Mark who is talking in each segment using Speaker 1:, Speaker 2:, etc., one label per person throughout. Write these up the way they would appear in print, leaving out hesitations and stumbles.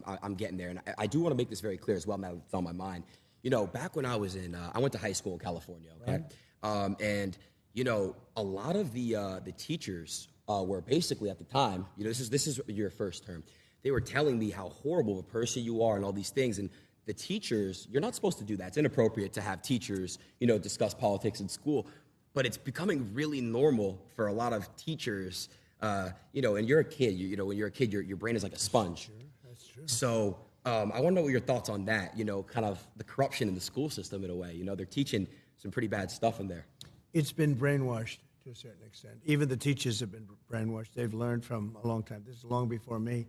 Speaker 1: I'm getting there. And I do want to make this very clear as well, now it's on my mind. Back when I was I went to high school in California, okay? Right. And, a lot of the teachers were basically at the time, this is your first term. They were telling me how horrible of a person you are and all these things. And the teachers, you're not supposed to do that. It's inappropriate to have teachers, discuss politics in school. But it's becoming really normal for a lot of teachers, and you're a kid. When you're a kid, your brain is like a sponge.
Speaker 2: Sure, that's true.
Speaker 1: So I want to know what your thoughts on that, kind of the corruption in the school system in a way. They're teaching some pretty bad stuff in there.
Speaker 2: It's been brainwashed to a certain extent. Even the teachers have been brainwashed. They've learned from a long time. This is long before me.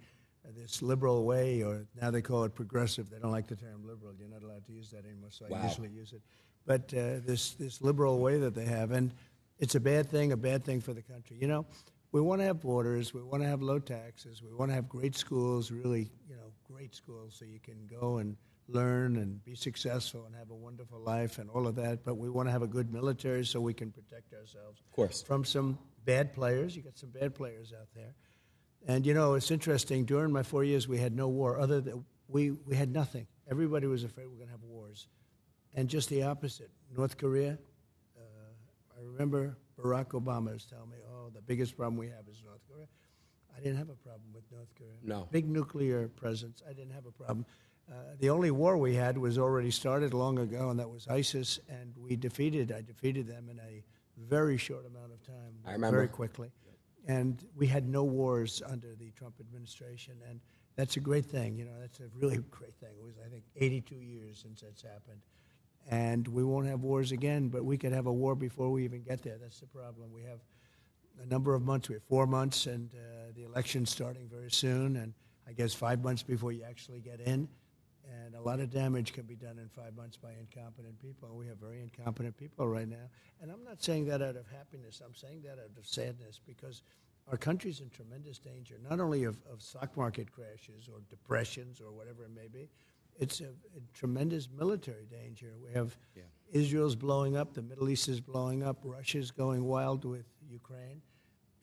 Speaker 2: This liberal way, or now they call it progressive. They don't like the term liberal. You're not allowed to use that anymore, so I usually use it. But this liberal way that they have, and it's a bad thing for the country. We want to have borders. We want to have low taxes. We want to have great schools, really, great schools, so you can go and learn and be successful and have a wonderful life and all of that. But we want to have a good military so we can protect ourselves,
Speaker 1: of course,
Speaker 2: from some bad players. You got some bad players out there. And, it's interesting. During my 4 years, we had no war. Other than we had nothing. Everybody was afraid we were going to have wars. And just the opposite. North Korea, I remember Barack Obama was telling me, the biggest problem we have is North Korea. I didn't have a problem with North Korea.
Speaker 1: No.
Speaker 2: Big nuclear presence. I didn't have a problem. The only war we had was already started long ago, and that was ISIS, and I defeated them in a very short amount of time.
Speaker 1: I remember.
Speaker 2: Very quickly. And we had no wars under the Trump administration, and that's a great thing. That's a really great thing. It was, I think, 82 years since that's happened. And we won't have wars again, but we could have a war before we even get there. That's the problem. We have a number of months. We have 4 months, and the election's starting very soon, and I guess 5 months before you actually get in. And a lot of damage can be done in 5 months by incompetent people. We have very incompetent people right now. And I'm not saying that out of happiness. I'm saying that out of sadness, because our country's in tremendous danger, not only of stock market crashes or depressions or whatever it may be. It's a tremendous military danger. We have Israel's blowing up, the Middle East is blowing up, Russia's going wild with Ukraine.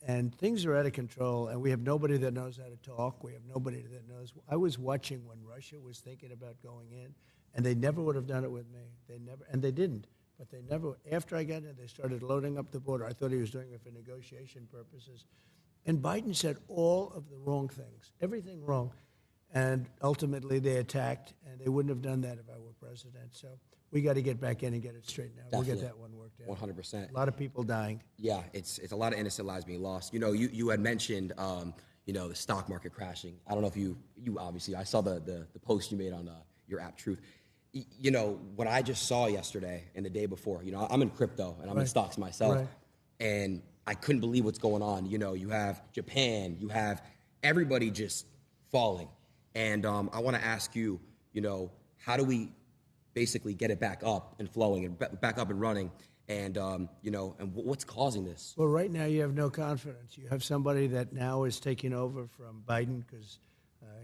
Speaker 2: And things are out of control, and we have nobody that knows how to talk. We have nobody that knows. I was watching when Russia was thinking about going in, and they never would have done it with me. They never, and they didn't. But they never, after I got in, they started loading up the border. I thought he was doing it for negotiation purposes. And Biden said all of the wrong things, everything wrong. And ultimately they attacked, and they wouldn't have done that if I were president. So we got to get back in and get it straightened out.
Speaker 1: Definitely.
Speaker 2: We'll get that one worked out.
Speaker 1: 100%.
Speaker 2: A lot of people dying.
Speaker 1: Yeah, it's a lot of innocent lives being lost. You had mentioned, the stock market crashing. I don't know if you obviously, I saw the post you made on your app, Truth. What I just saw yesterday and the day before, I'm in crypto and I'm in stocks myself. And I couldn't believe what's going on. You have Japan, you have everybody just falling. And I want to ask you, how do we basically get it back up and flowing and back up and running? And, and what's causing this?
Speaker 2: Well, right now you have no confidence. You have somebody that now is taking over from Biden because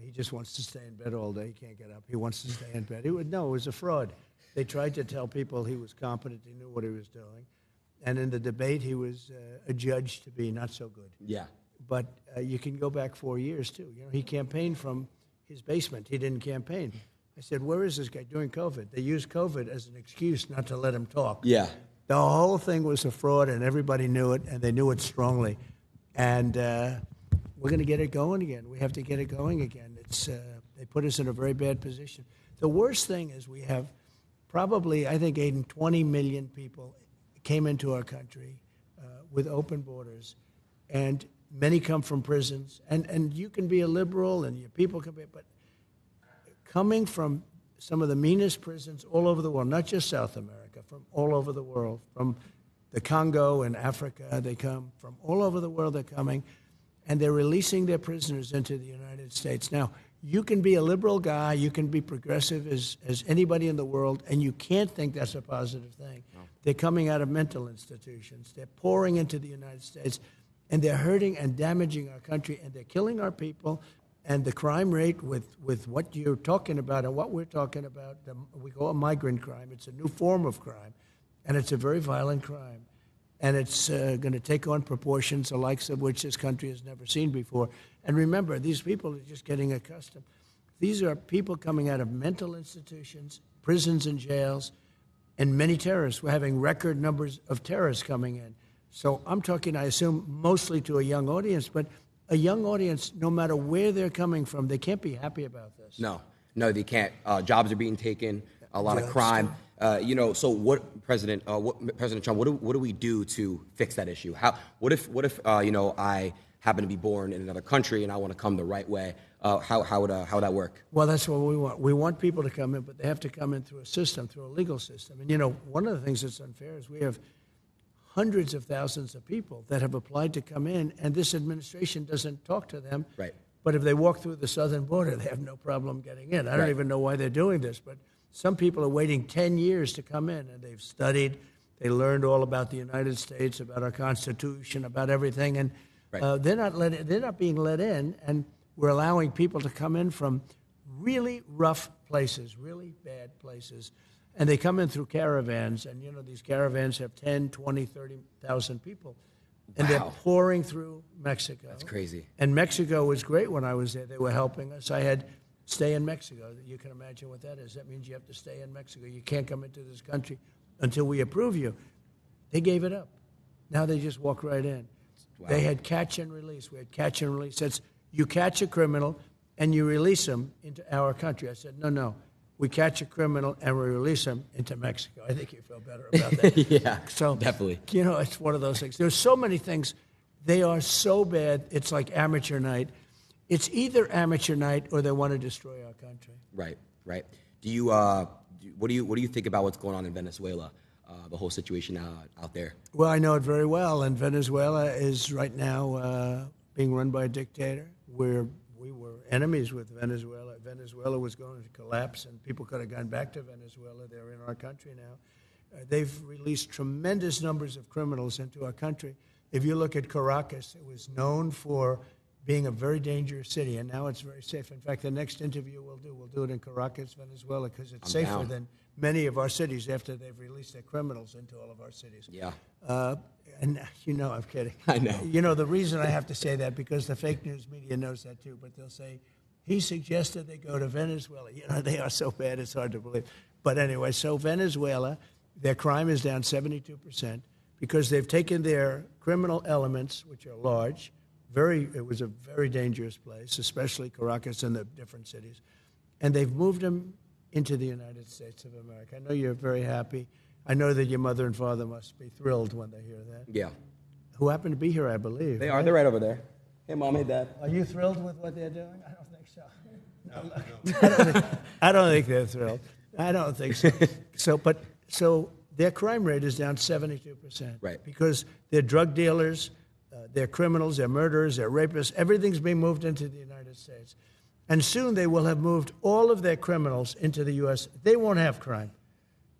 Speaker 2: he just wants to stay in bed all day. He can't get up. He wants to stay in bed. It was a fraud. They tried to tell people he was competent. He knew what he was doing. And in the debate, he was adjudged to be not so good.
Speaker 1: Yeah.
Speaker 2: But you can go back 4 years, too. He campaigned from his basement. He didn't campaign. I said, where is this guy during COVID? They used COVID as an excuse not to let him talk.
Speaker 1: Yeah.
Speaker 2: The whole thing was a fraud, and everybody knew it, and they knew it strongly. And we're going to get it going again. We have to get it going again. They put us in a very bad position. The worst thing is we have probably, I think, Adin, 20 million people came into our country with open borders, and many come from prisons. And you can be a liberal, and your people can be, but coming from some of the meanest prisons all over the world, not just South America, from all over the world, from the Congo and Africa, they come from all over the world. They're coming, and they're releasing their prisoners into the United States. Now, you can be a liberal guy, you can be progressive as anybody in the world, and you can't think that's a positive thing. No. They're coming out of mental institutions. They're pouring into the United States, and they're hurting and damaging our country, and they're killing our people. And the crime rate with what you're talking about and what we're talking about, we call it migrant crime. It's a new form of crime, and it's a very violent crime. And it's going to take on proportions the likes of which this country has never seen before. And remember, these people are just getting accustomed. These are people coming out of mental institutions, prisons and jails, and many terrorists. We're having record numbers of terrorists coming in. So I'm talking, I assume, mostly to a young audience, but a young audience, no matter where they're coming from, they can't be happy about this.
Speaker 1: No, they can't. Jobs are being taken, a lot of crime. So what, President Trump, what do we do to fix that issue? What if I happen to be born in another country and I want to come the right way? How would that work?
Speaker 2: Well, that's what we want. We want people to come in, but they have to come in through a system, through a legal system. And, one of the things that's unfair is we have hundreds of thousands of people that have applied to come in, and this administration doesn't talk to them.
Speaker 1: Right.
Speaker 2: But if they walk through the southern border, they have no problem getting in. I don't even know why they're doing this, but some people are waiting 10 years to come in, and they've studied, they learned all about the United States, about our Constitution, about everything, and they're not being let in, and we're allowing people to come in from really rough places, really bad places, and they come in through caravans, and these caravans have 10, 20, 30,000 people, and they're pouring through Mexico.
Speaker 1: That's crazy.
Speaker 2: And Mexico was great when I was there. They were helping us. I had stay in Mexico. You can imagine what that is. That means you have to stay in Mexico. You can't come into this country until we approve you. They gave it up. Now they just walk right in. Wow. They had catch and release. We had catch and release. That's you catch a criminal and you release him into our country. I said, no. We catch a criminal and we release him into Mexico. I think you feel better about that.
Speaker 1: Yeah,
Speaker 2: so,
Speaker 1: definitely.
Speaker 2: It's one of those things. There's so many things. They are so bad. It's like amateur night. It's either amateur night or they want to destroy our country.
Speaker 1: Right. Do you what do you think about what's going on in Venezuela? The whole situation out there.
Speaker 2: Well, I know it very well, and Venezuela is right now being run by a dictator. We were enemies with Venezuela. Venezuela was going to collapse, and people could have gone back to Venezuela. They're in our country now. They've released tremendous numbers of criminals into our country. If you look at Caracas, it was known for being a very dangerous city, and now it's very safe. In fact, the next interview we'll do it in Caracas, Venezuela, because it's safer than many of our cities after they've released their criminals into all of our cities.
Speaker 1: Yeah.
Speaker 2: And I'm kidding.
Speaker 1: I know.
Speaker 2: The reason I have to say that, because the fake news media knows that too, but they'll say, he suggested they go to Venezuela. They are so bad, it's hard to believe. But anyway, so Venezuela, their crime is down 72% because they've taken their criminal elements, which are large. It was a very dangerous place, especially Caracas and the different cities. And they've moved them into the United States of America. I know you're very happy. I know that your mother and father must be thrilled when they hear that.
Speaker 1: Yeah.
Speaker 2: Who happen to be here, I believe.
Speaker 1: They are. They're right over there. Hey, Mom, hey, Dad.
Speaker 2: Are you thrilled with what they're doing? I don't think so. No. I don't think they're thrilled. I don't think so. So their crime rate is down 72%.
Speaker 1: Right.
Speaker 2: Because they're drug dealers, they're criminals, they're murderers, they're rapists. Everything's being moved into the United States. And soon they will have moved all of their criminals into the U.S. They won't have crime.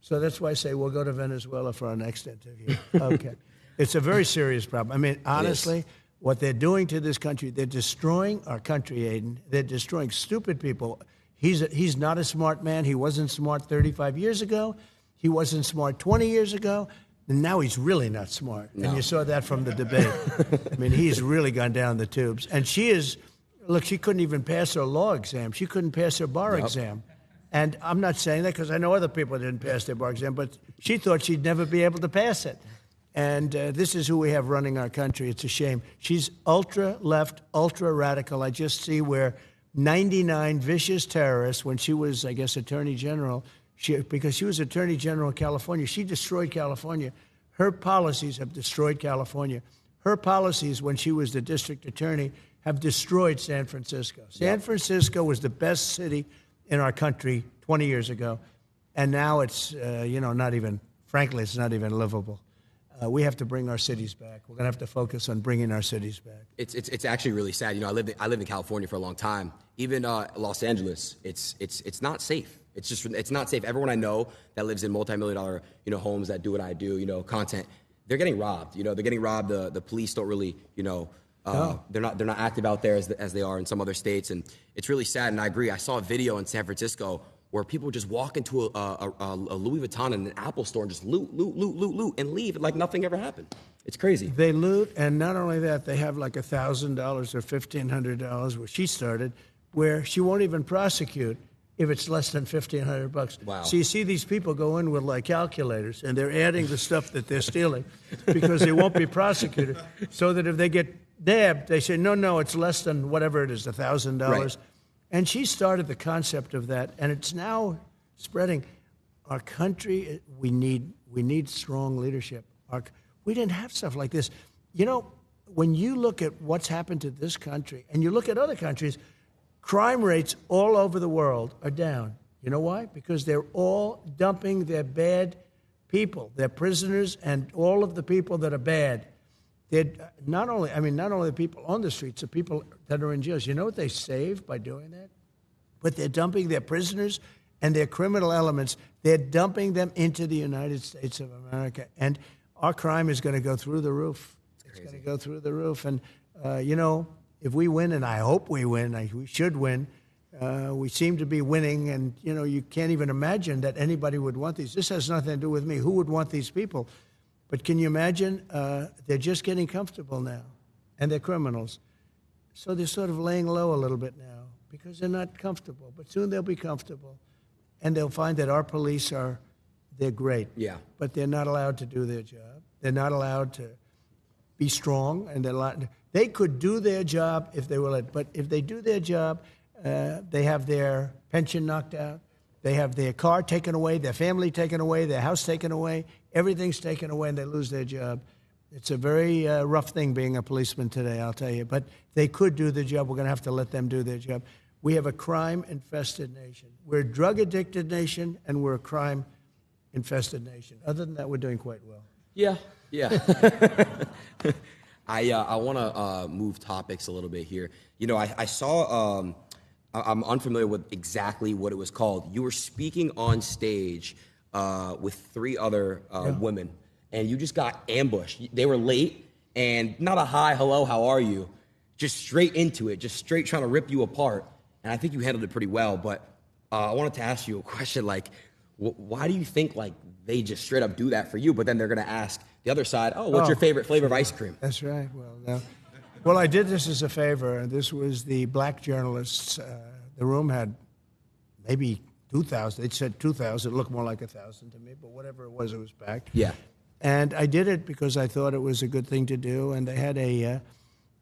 Speaker 2: So that's why I say we'll go to Venezuela for our next interview. Okay. It's a very serious problem. I mean, honestly, what they're doing to this country, they're destroying our country, Aiden. They're destroying stupid people. He's not a smart man. He wasn't smart 35 years ago. He wasn't smart 20 years ago. And now he's really not smart. No. And you saw that from the debate. I mean, he's really gone down the tubes. And she couldn't even pass her law exam. She couldn't pass her bar exam. And I'm not saying that because I know other people didn't pass their bar exam, but she thought she'd never be able to pass it. And this is who we have running our country. It's a shame. She's ultra-left, ultra-radical. I just see where 99 vicious terrorists, when she was, I guess, Attorney General, because she was Attorney General of California, she destroyed California. Her policies have destroyed California. Her policies, when she was the district attorney, have destroyed San Francisco. San Francisco was the best city in our country 20 years ago, and now it's, not even, frankly, it's not even livable. We have to bring our cities back. We're going to have to focus on bringing our cities back.
Speaker 1: It's actually really sad. I lived in California for a long time. Even Los Angeles, it's not safe. It's not safe. Everyone I know that lives in multi-million-dollar homes that do what I do, content, they're getting robbed. They're getting robbed. The police don't really they're not active out there as they are in some other states, and it's really sad. And I agree. I saw a video in San Francisco where people just walk into a Louis Vuitton and an Apple store and just loot, and leave like nothing ever happened. It's crazy.
Speaker 2: They loot, and not only that, they have like $1,000 or $1,500 where she started, where she won't even prosecute if it's less than $1,500.
Speaker 1: Wow.
Speaker 2: So you see these people go in with like calculators, and they're adding the stuff that they're stealing because they won't be prosecuted. So that if they get nabbed, they say, no, it's less than whatever it is, $1,000.
Speaker 1: Right.
Speaker 2: And she started the concept of that, and it's now spreading. Our country, we need strong leadership. We didn't have stuff like this. You know, when you look at what's happened to this country, and you look at other countries, crime rates all over the world are down. You know why? Because they're all dumping their bad people, their prisoners, and all of the people that are bad. They're not only the people on the streets, the people that are in jails. You know what they save by doing that? But they're dumping their prisoners and their criminal elements. They're dumping them into the United States of America. And our crime is going to go through the roof. It's going to go through the roof. And, you know, if we win, and I hope we win, we should win, we seem to be winning, and, you know, you can't even imagine that anybody would want these. This has nothing to do with me. Who would want these people? But can you imagine? They're just getting comfortable now, and they're criminals. So they're sort of laying low a little bit now because they're not comfortable. But soon they'll be comfortable, and they'll find that our police they're great.
Speaker 1: Yeah.
Speaker 2: But they're not allowed to do their job. They're not allowed to be strong, and they could do their job if they will. But if they do their job, they have their pension knocked out, they have their car taken away, their family taken away, their house taken away, everything's taken away, and they lose their job. It's a very rough thing being a policeman today, I'll tell you. But they could do the job. We're going to have to let them do their job. We have a crime-infested nation. We're a drug-addicted nation, and we're a crime-infested nation. Other than that, we're doing quite well.
Speaker 1: Yeah. I want to move topics a little bit here. You know, I saw, I'm unfamiliar with exactly what it was called. You were speaking on stage with 3 other women, and you just got ambushed. They were late, and not a hi, hello, how are you? Just straight into it, just straight trying to rip you apart. And I think you handled it pretty well, but I wanted to ask you a question, like, why do you think, like, they just straight up do that for you, but then they're going to ask the other side, what's your favorite flavor of ice cream?
Speaker 2: That's right. Well, I did this as a favor. This was the black journalists. The room had maybe 2,000. They said 2,000. It looked more like 1,000 to me, but whatever it was packed.
Speaker 1: Yeah.
Speaker 2: And I did it because I thought it was a good thing to do. And they had a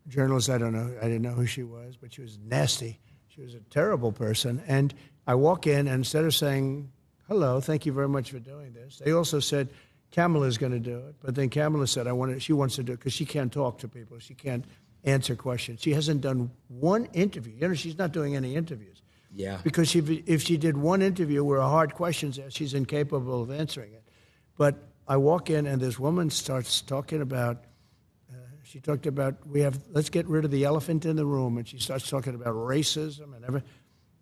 Speaker 2: journalist, I didn't know who she was, but she was nasty. She was a terrible person. And I walk in, and instead of saying, hello, thank you very much for doing this, they also said, Kamala's going to do it. But then Kamala said, she wants to do it because she can't talk to people. She can't answer questions. She hasn't done one interview. You know, she's not doing any interviews.
Speaker 1: Yeah.
Speaker 2: Because if she did one interview where a hard question's asked, she's incapable of answering it. But I walk in, and this woman starts talking about, she talked about, let's get rid of the elephant in the room. And she starts talking about racism and everything.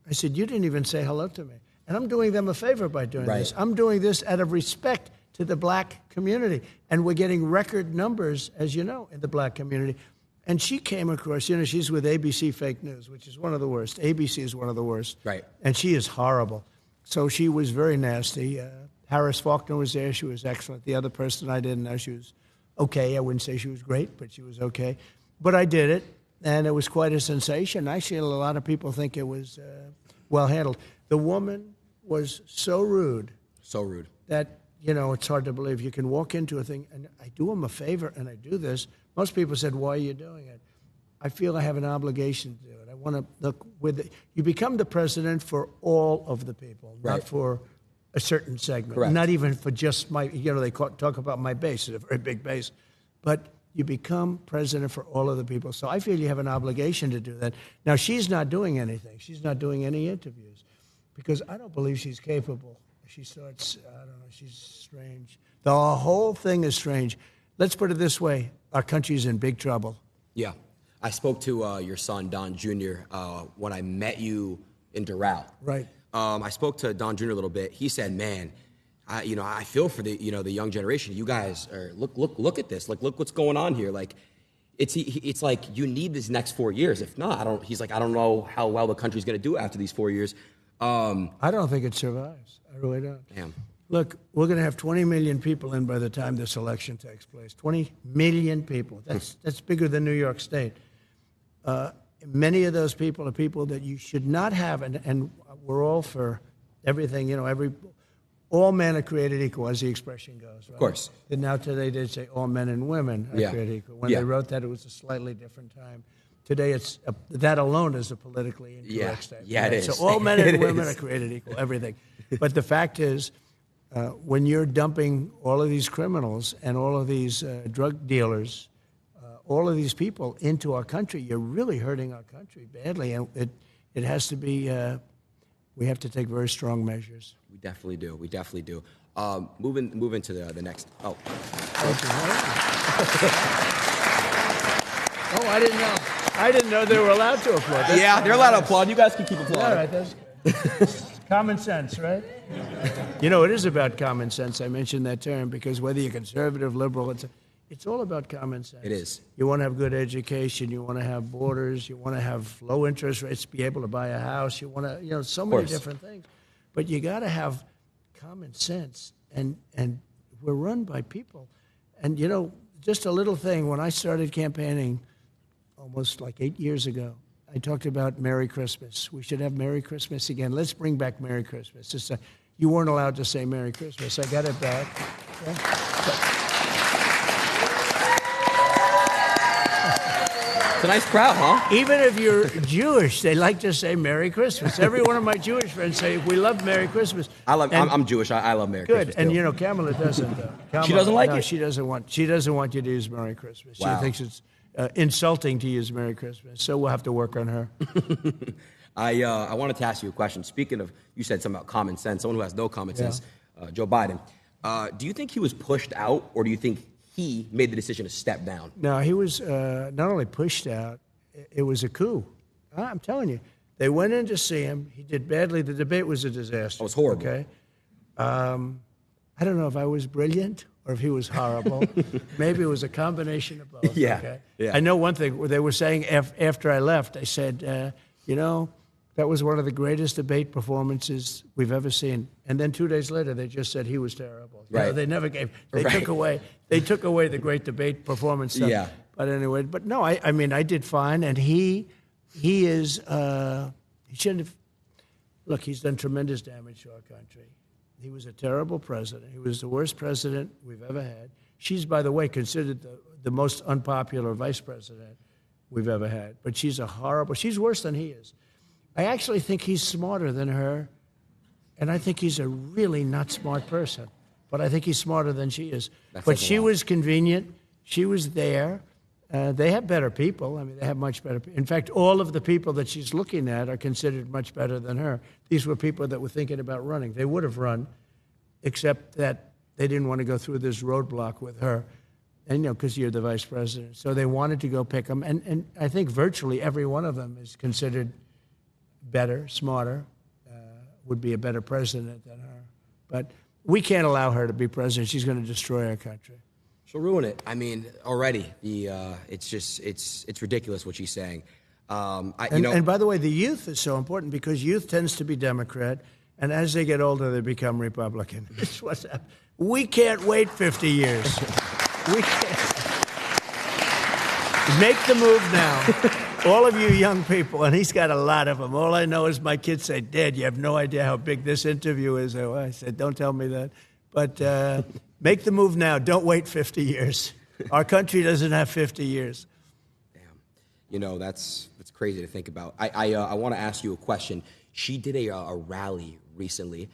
Speaker 2: I said, you didn't even say hello to me. And I'm doing them a favor by doing this. I'm doing this out of respect to the black community. And we're getting record numbers, as you know, in the black community. And she came across, you know, she's with ABC Fake News, which is one of the worst. ABC is one of the worst.
Speaker 1: Right.
Speaker 2: And she is horrible. So she was very nasty. Harris Faulkner was there. She was excellent. The other person I didn't know, she was okay. I wouldn't say she was great, but she was okay. But I did it, and it was quite a sensation. Actually, a lot of people think it was well handled. The woman was so rude.
Speaker 1: So rude.
Speaker 2: That, you know, it's hard to believe. You can walk into a thing, and I do them a favor, and I do this. Most people said, why are you doing it? I feel I have an obligation to do it. I want to look you become the president for all of the people,
Speaker 1: right,
Speaker 2: not for a certain segment.
Speaker 1: Correct.
Speaker 2: Not even for just my, you know, they talk about my base, it's a very big base. But you become president for all of the people. So I feel you have an obligation to do that. Now, she's not doing anything. She's not doing any interviews because I don't believe she's capable. She starts, I don't know, she's strange. The whole thing is strange. Let's put it this way. Our country's in big trouble.
Speaker 1: Yeah. I spoke to your son, Don Jr., when I met you in Doral.
Speaker 2: Right.
Speaker 1: I spoke to Don Jr. a little bit. He said, man, I feel for the young generation. You guys are, look at this. Like, look what's going on here. Like, it's like you need these next 4 years. If not, I don't know how well the country's going to do after these 4 years.
Speaker 2: I don't think it survives. I really don't.
Speaker 1: Damn.
Speaker 2: Look, we're going to have 20 million people in by the time this election takes place. 20 million people. That's bigger than New York State. many of those people are people that you should not have, and we're all for everything, all men are created equal, as the expression goes. Right?
Speaker 1: Of course.
Speaker 2: And now today they say all men and women are created equal. When they wrote that, it was a slightly different time. Today, it's that alone is a politically incorrect statement.
Speaker 1: Yeah, it is.
Speaker 2: So all men and women are created equal, everything. But the fact is, when you're dumping all of these criminals and all of these drug dealers, all of these people into our country, you're really hurting our country badly. And it has to be, we have to take very strong measures.
Speaker 1: We definitely do. We definitely do. Moving to the next. Oh.
Speaker 2: Oh, I didn't know they were allowed to applaud.
Speaker 1: Yeah, they're allowed to applaud. You guys can keep applauding.
Speaker 2: All right, that's common sense, right? It is about common sense. I mentioned that term because whether you're conservative, liberal, it's all about common sense.
Speaker 1: It is.
Speaker 2: You want to have good education. You want to have borders. You want to have low interest rates, be able to buy a house. You want to, so many different things. But you got to have common sense. And we're run by people. And, just a little thing. When I started campaigning almost like 8 years ago, I talked about Merry Christmas. We should have Merry Christmas again. Let's bring back Merry Christmas. You weren't allowed to say Merry Christmas. I got it back.
Speaker 1: It's a nice crowd, huh?
Speaker 2: Even if you're Jewish, they like to say Merry Christmas. Every one of my Jewish friends say, we love Merry Christmas.
Speaker 1: I'm Jewish. I love Merry Christmas.
Speaker 2: Good. And, Kamala doesn't, though.
Speaker 1: She doesn't like it?
Speaker 2: She doesn't want you to use Merry Christmas.
Speaker 1: Wow.
Speaker 2: She thinks it's insulting to use Merry Christmas. So we'll have to work on her.
Speaker 1: I wanted to ask you a question. Speaking of, you said something about common sense, someone who has no common sense, Joe Biden. Do you think he was pushed out, or do you think he made the decision to step down?
Speaker 2: No, he was not only pushed out, it was a coup. I'm telling you. They went in to see him. He did badly. The debate was a disaster.
Speaker 1: It was horrible.
Speaker 2: Okay. I don't know if I was brilliant or if he was horrible. Maybe it was a combination of both.
Speaker 1: Yeah.
Speaker 2: Okay?
Speaker 1: Yeah.
Speaker 2: I know one thing. They were saying after I left, they said, that was one of the greatest debate performances we've ever seen. And then 2 days later, they just said he was terrible.
Speaker 1: Right.
Speaker 2: They never gave. They took away the great debate performance stuff.
Speaker 1: Yeah.
Speaker 2: But anyway, no, I mean, I did fine, and he is. He shouldn't have. Look, he's done tremendous damage to our country. He was a terrible president. He was the worst president we've ever had. She's, by the way, considered the most unpopular vice president we've ever had. But she's she's worse than he is. I actually think he's smarter than her, and I think he's a really not smart person. But I think he's smarter than she is. But she was convenient. She was there. They have better people. I mean, they have much better people. In fact, all of the people that she's looking at are considered much better than her. These were people that were thinking about running. They would have run, except that they didn't want to go through this roadblock with her, and because you're the vice president. So they wanted to go pick them. And I think virtually every one of them is considered better, smarter, would be a better president than her. But we can't allow her to be president. She's going to destroy our country.
Speaker 1: She'll ruin it. I mean, already it's ridiculous what she's saying.
Speaker 2: And by the way, the youth is so important because youth tends to be Democrat, and as they get older, they become Republican. That's what's happening. We can't wait 50 years. We can't. Make the move now. All of you young people, and he's got a lot of them. All I know is my kids say, Dad, you have no idea how big this interview is. I said, don't tell me that. But make the move now. Don't wait 50 years. Our country doesn't have 50 years.
Speaker 1: Damn. That's crazy to think about. I want to ask you a question. She did a rally recently.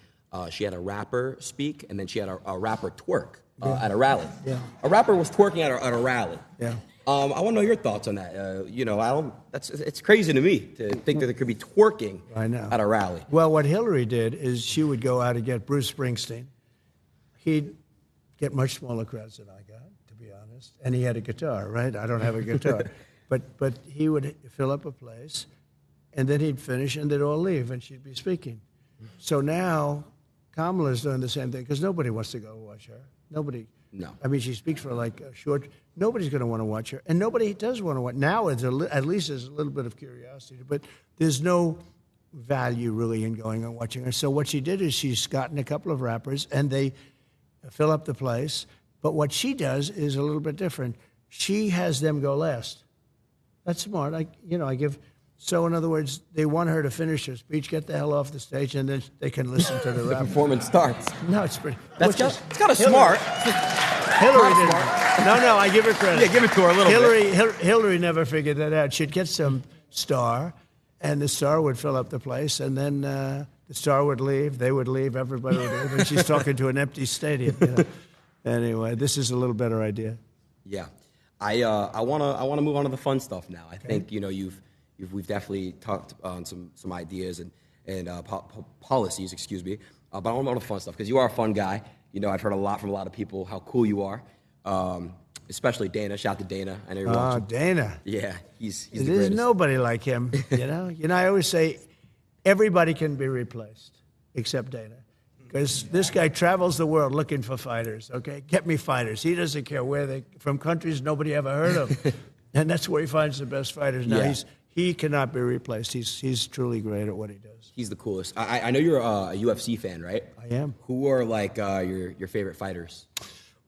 Speaker 1: She had a rapper speak, and then she had a rapper twerk at a rally.
Speaker 2: Yeah.
Speaker 1: A rapper was twerking at a rally.
Speaker 2: Yeah.
Speaker 1: I want to know your thoughts on that. It's crazy to me to think that there could be twerking at a rally.
Speaker 2: Well, what Hillary did is she would go out and get Bruce Springsteen. He'd get much smaller crowds than I got, to be honest. And he had a guitar, right? I don't have a guitar. But he would fill up a place, and then he'd finish, and they'd all leave, and she'd be speaking. So now Kamala's doing the same thing, because nobody wants to go watch her. Nobody.
Speaker 1: No.
Speaker 2: I mean, she speaks for like a short. Nobody's going to want to watch her, and nobody does want to watch. Now, at least there's a little bit of curiosity, but there's no value really in going and watching her. So what she did is she's gotten a couple of rappers, and they fill up the place. But what she does is a little bit different. She has them go last. That's smart. So, in other words, they want her to finish her speech, get the hell off the stage, and then they can listen to the
Speaker 1: The
Speaker 2: rap.
Speaker 1: performance starts.
Speaker 2: No, it's pretty.
Speaker 1: It's kind of smart.
Speaker 2: Hillary didn't. No, I give her credit.
Speaker 1: Yeah, give it to her a little bit.
Speaker 2: Hillary never figured that out. She'd get some star, and the star would fill up the place, and then the star would leave, they would leave, everybody would leave, and she's talking to an empty stadium. You know? Anyway, this is a little better idea.
Speaker 1: Yeah, I wanna move on to the fun stuff now. I think we've definitely talked on some ideas and policies, excuse me. But I want to know the fun stuff because you are a fun guy. You know, I've heard a lot from a lot of people how cool you are, especially Dana. Shout out to Dana. I know you're watching.
Speaker 2: Dana.
Speaker 1: Yeah, he's the
Speaker 2: There's
Speaker 1: greatest.
Speaker 2: nobody like him. You know. I always say everybody can be replaced except Dana. Because this guy travels the world looking for fighters, okay? Get me fighters. He doesn't care where they from countries nobody ever heard of. And that's where he finds the best fighters. Now, he cannot be replaced. He's truly great at what he does.
Speaker 1: He's the coolest. I know you're a UFC fan, right?
Speaker 2: I am.
Speaker 1: Who are, like, your favorite fighters?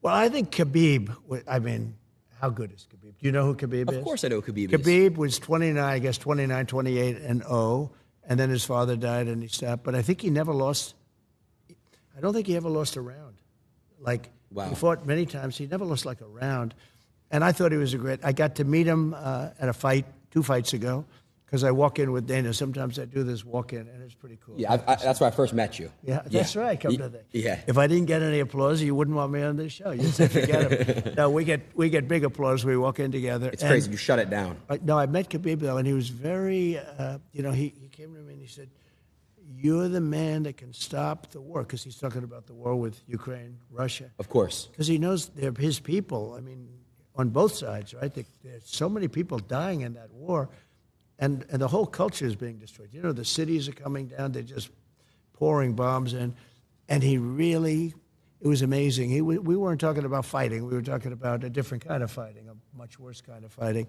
Speaker 2: Well, I think Khabib, I mean, how good is Khabib? Do you know who Khabib is?
Speaker 1: Of course I know who Khabib is.
Speaker 2: Khabib was 29, 28-0, and then his father died and he stopped. But I think he never lost. I don't think he ever lost a round. Like, he fought many times. He never lost, like, a round. And I thought he was I got to meet him at a fight 2 fights ago because I walk in with Dana. Sometimes I do this walk-in, and it's pretty cool.
Speaker 1: Yeah, that's where I first met you.
Speaker 2: Yeah, that's right. Come to that.
Speaker 1: Yeah.
Speaker 2: If I didn't get any applause, you wouldn't want me on this show. You'd say, forget it. No, we get big applause. We walk in together.
Speaker 1: It's crazy. You shut it down.
Speaker 2: No, I met Khabib, though, and he was very, he came to me and he said, you're the man that can stop the war, because he's talking about the war with Ukraine, Russia.
Speaker 1: Of course.
Speaker 2: Because he knows they're his people. I mean, on both sides, right? There's so many people dying in that war, and the whole culture is being destroyed. You know, the cities are coming down. They're just pouring bombs in. And he really, it was amazing. We weren't talking about fighting. We were talking about a different kind of fighting, a much worse kind of fighting.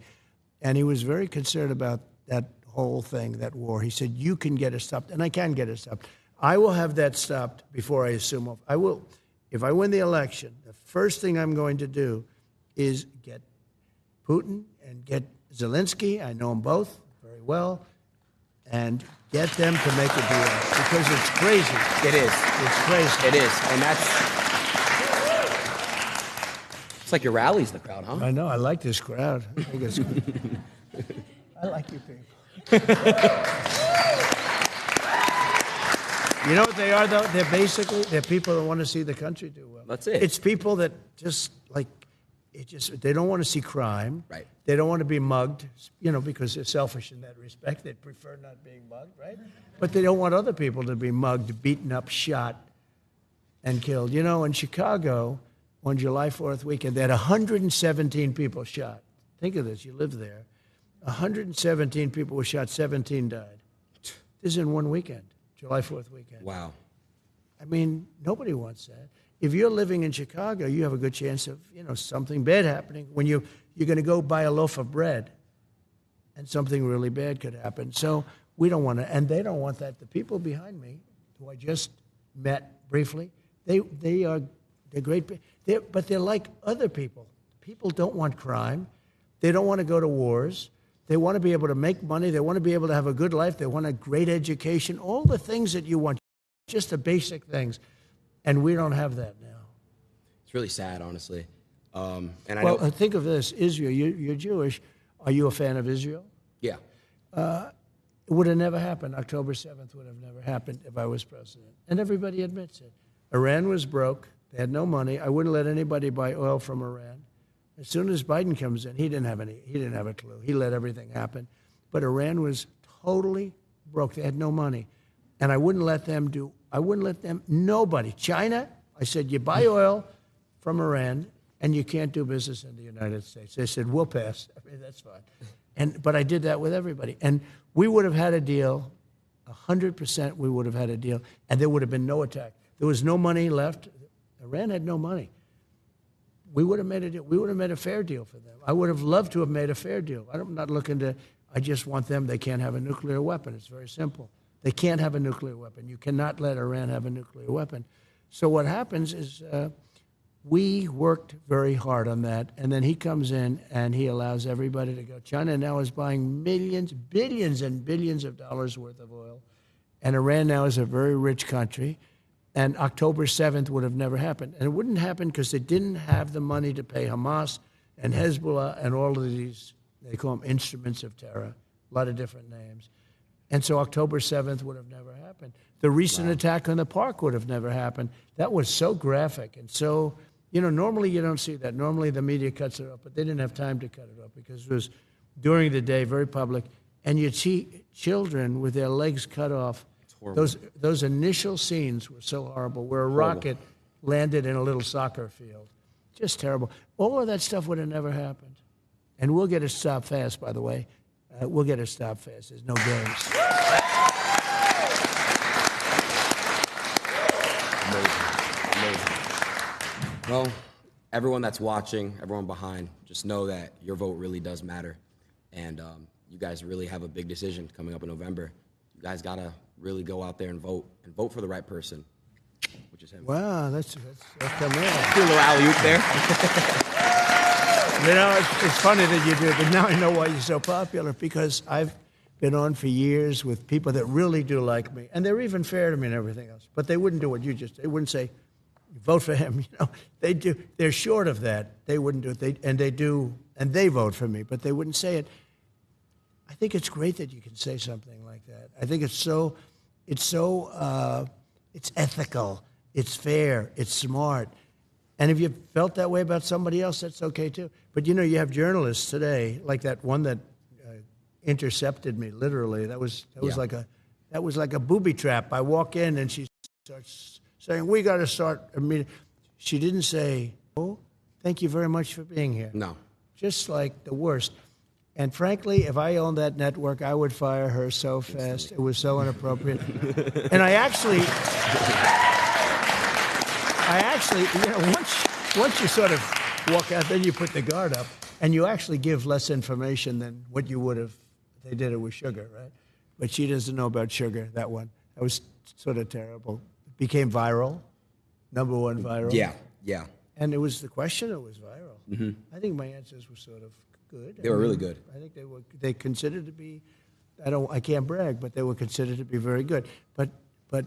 Speaker 2: And he was very concerned about that whole thing, that war. He said, you can get it stopped, and I can get it stopped. I will have that stopped before I assume off. I will. If I win the election, the first thing I'm going to do is get Putin and get Zelensky. I know them both very well. And get them to make a deal. Because it's crazy.
Speaker 1: It is.
Speaker 2: It's crazy.
Speaker 1: It is. And that's... It's like your rallies, the crowd, huh?
Speaker 2: I know. I like this crowd. I think it's good. I like you people. You know what they are, though? They're people that want to see the country do well.
Speaker 1: That's it.
Speaker 2: It's people that just, they don't want to see crime.
Speaker 1: Right.
Speaker 2: They don't want to be mugged, because they're selfish in that respect. They'd prefer not being mugged, right? But they don't want other people to be mugged, beaten up, shot, and killed. In Chicago, on July 4th weekend, they had 117 people shot. Think of this. You live there. 117 people were shot, 17 died. This is in one weekend, July 4th weekend.
Speaker 1: Wow.
Speaker 2: I mean, nobody wants that. If you're living in Chicago, you have a good chance of, something bad happening. When you're going to go buy a loaf of bread, and something really bad could happen. So we don't want to, and they don't want that. The people behind me, who I just met briefly, they're great, but they're like other people. People don't want crime. They don't want to go to wars. They want to be able to make money. They want to be able to have a good life. They want a great education, all the things that you want, just the basic things. And we don't have that now.
Speaker 1: It's really sad, honestly.
Speaker 2: Think of this. Israel, you're Jewish. Are you a fan of Israel?
Speaker 1: Yeah.
Speaker 2: It would have never happened. October 7th would have never happened if I was president. And everybody admits it. Iran was broke. They had no money. I wouldn't let anybody buy oil from Iran. As soon as Biden comes in, he didn't have a clue. He let everything happen. But Iran was totally broke. They had no money. And I wouldn't let them nobody. China, I said, you buy oil from Iran and you can't do business in the United States. They said, we'll pass. I mean, that's fine. But I did that with everybody. And we would have had a deal, 100% we would have had a deal, and there would have been no attack. There was no money left. Iran had no money. We would have made a deal. We would have made a fair deal for them. I would have loved to have made a fair deal. I'm not looking to, I just want them, they can't have a nuclear weapon. It's very simple. They can't have a nuclear weapon. You cannot let Iran have a nuclear weapon. So what happens is we worked very hard on that, and then he comes in and he allows everybody to go. China now is buying millions, billions and billions of dollars worth of oil, and Iran now is a very rich country, and October 7th would have never happened. And it wouldn't happen because they didn't have the money to pay Hamas and Hezbollah and all of these, they call them instruments of terror, a lot of different names. And so October 7th would have never happened. The recent attack on the park would have never happened. That was so graphic and so, you know, normally you don't see that. Normally the media cuts it off, but they didn't have time to cut it off because it was during the day, very public. And you'd see children with their legs cut off. Those initial scenes were so horrible, where a rocket landed in a little soccer field. Just terrible. All of that stuff would have never happened. And we'll get it stopped fast, by the way. We'll get it stopped fast. There's no games.
Speaker 1: Amazing. Well, everyone that's watching, everyone behind, just know that your vote really does matter. And you guys really have a big decision coming up in November. You guys got to really go out there and vote for the right person, which is him.
Speaker 2: Wow, that's come in.
Speaker 1: Do a little alley-oop there.
Speaker 2: You know, it's funny that you do, but now I know why you're so popular, because I've been on for years with people that really do like me, and they're even fair to me and everything else, but they wouldn't do what you just did. They wouldn't say, vote for him, you know. They do. They're short of that. They wouldn't do it. They do, and they vote for me, but they wouldn't say it. I think it's great that you can say something like that. I think it's ethical, it's fair, it's smart. And if you felt that way about somebody else, that's okay too. But you know, you have journalists today, like that one that intercepted me, literally. That was like a booby trap. I walk in and she starts saying, "We got to start a meeting." She didn't say, "Oh, thank you very much for being here."
Speaker 1: No.
Speaker 2: Just like the worst. And frankly, if I owned that network, I would fire her so fast. It was so inappropriate. And I actually, you know, once you sort of walk out, then you put the guard up, and you actually give less information than what you would have if they did it with sugar, right? But she doesn't know about sugar, that one. That was sort of terrible. It became viral, #1 viral.
Speaker 1: Yeah.
Speaker 2: And it was the question that was viral.
Speaker 1: Mm-hmm.
Speaker 2: I think my answers were sort of good.
Speaker 1: They were really good.
Speaker 2: I think they considered to be, I can't brag, but they were considered to be very good. But the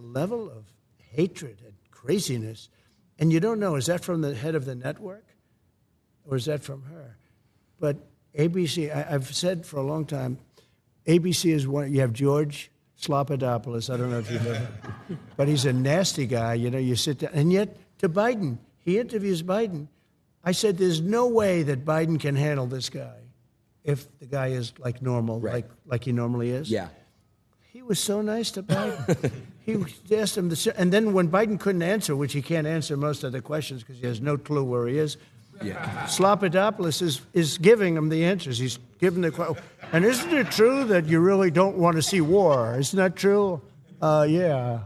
Speaker 2: level of hatred and craziness, and you don't know, is that from the head of the network or is that from her? But ABC, I've said for a long time, ABC is one. You have George Slopadopoulos. I don't know if you've ever, but he's a nasty guy. You know, you sit down, and yet to Biden, he interviews Biden. I said, there's no way that Biden can handle this guy if the guy is like normal,
Speaker 1: right,
Speaker 2: like he normally is.
Speaker 1: Yeah.
Speaker 2: He was so nice to Biden. He asked him and then when Biden couldn't answer, which he can't answer most of the questions because he has no clue where he is, Slopadopoulos is giving him the answers. He's giving the question. And isn't it true that you really don't want to see war? Isn't that true? Yeah.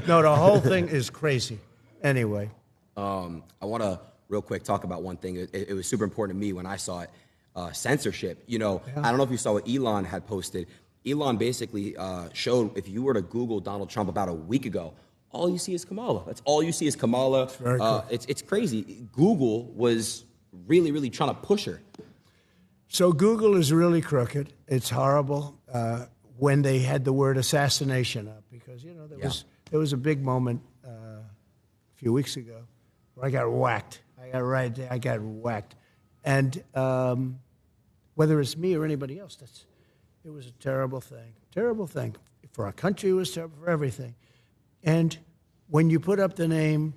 Speaker 2: No, the whole thing is crazy. Anyway.
Speaker 1: I want to real quick talk about one thing. It was super important to me when I saw it. Censorship. You know, I don't know if you saw what Elon had posted. Elon basically showed, if you were to Google Donald Trump about a week ago, all you see is Kamala. That's all you see is Kamala. Cool. It's crazy. Google was really, really trying to push her.
Speaker 2: So Google is really crooked. It's horrible when they had the word assassination up, because, you know, there was a big moment a few weeks ago where I got whacked. I got whacked. And whether it's me or anybody else, it was a terrible thing. Terrible thing. For our country, it was terrible, for everything. And when you put up the name,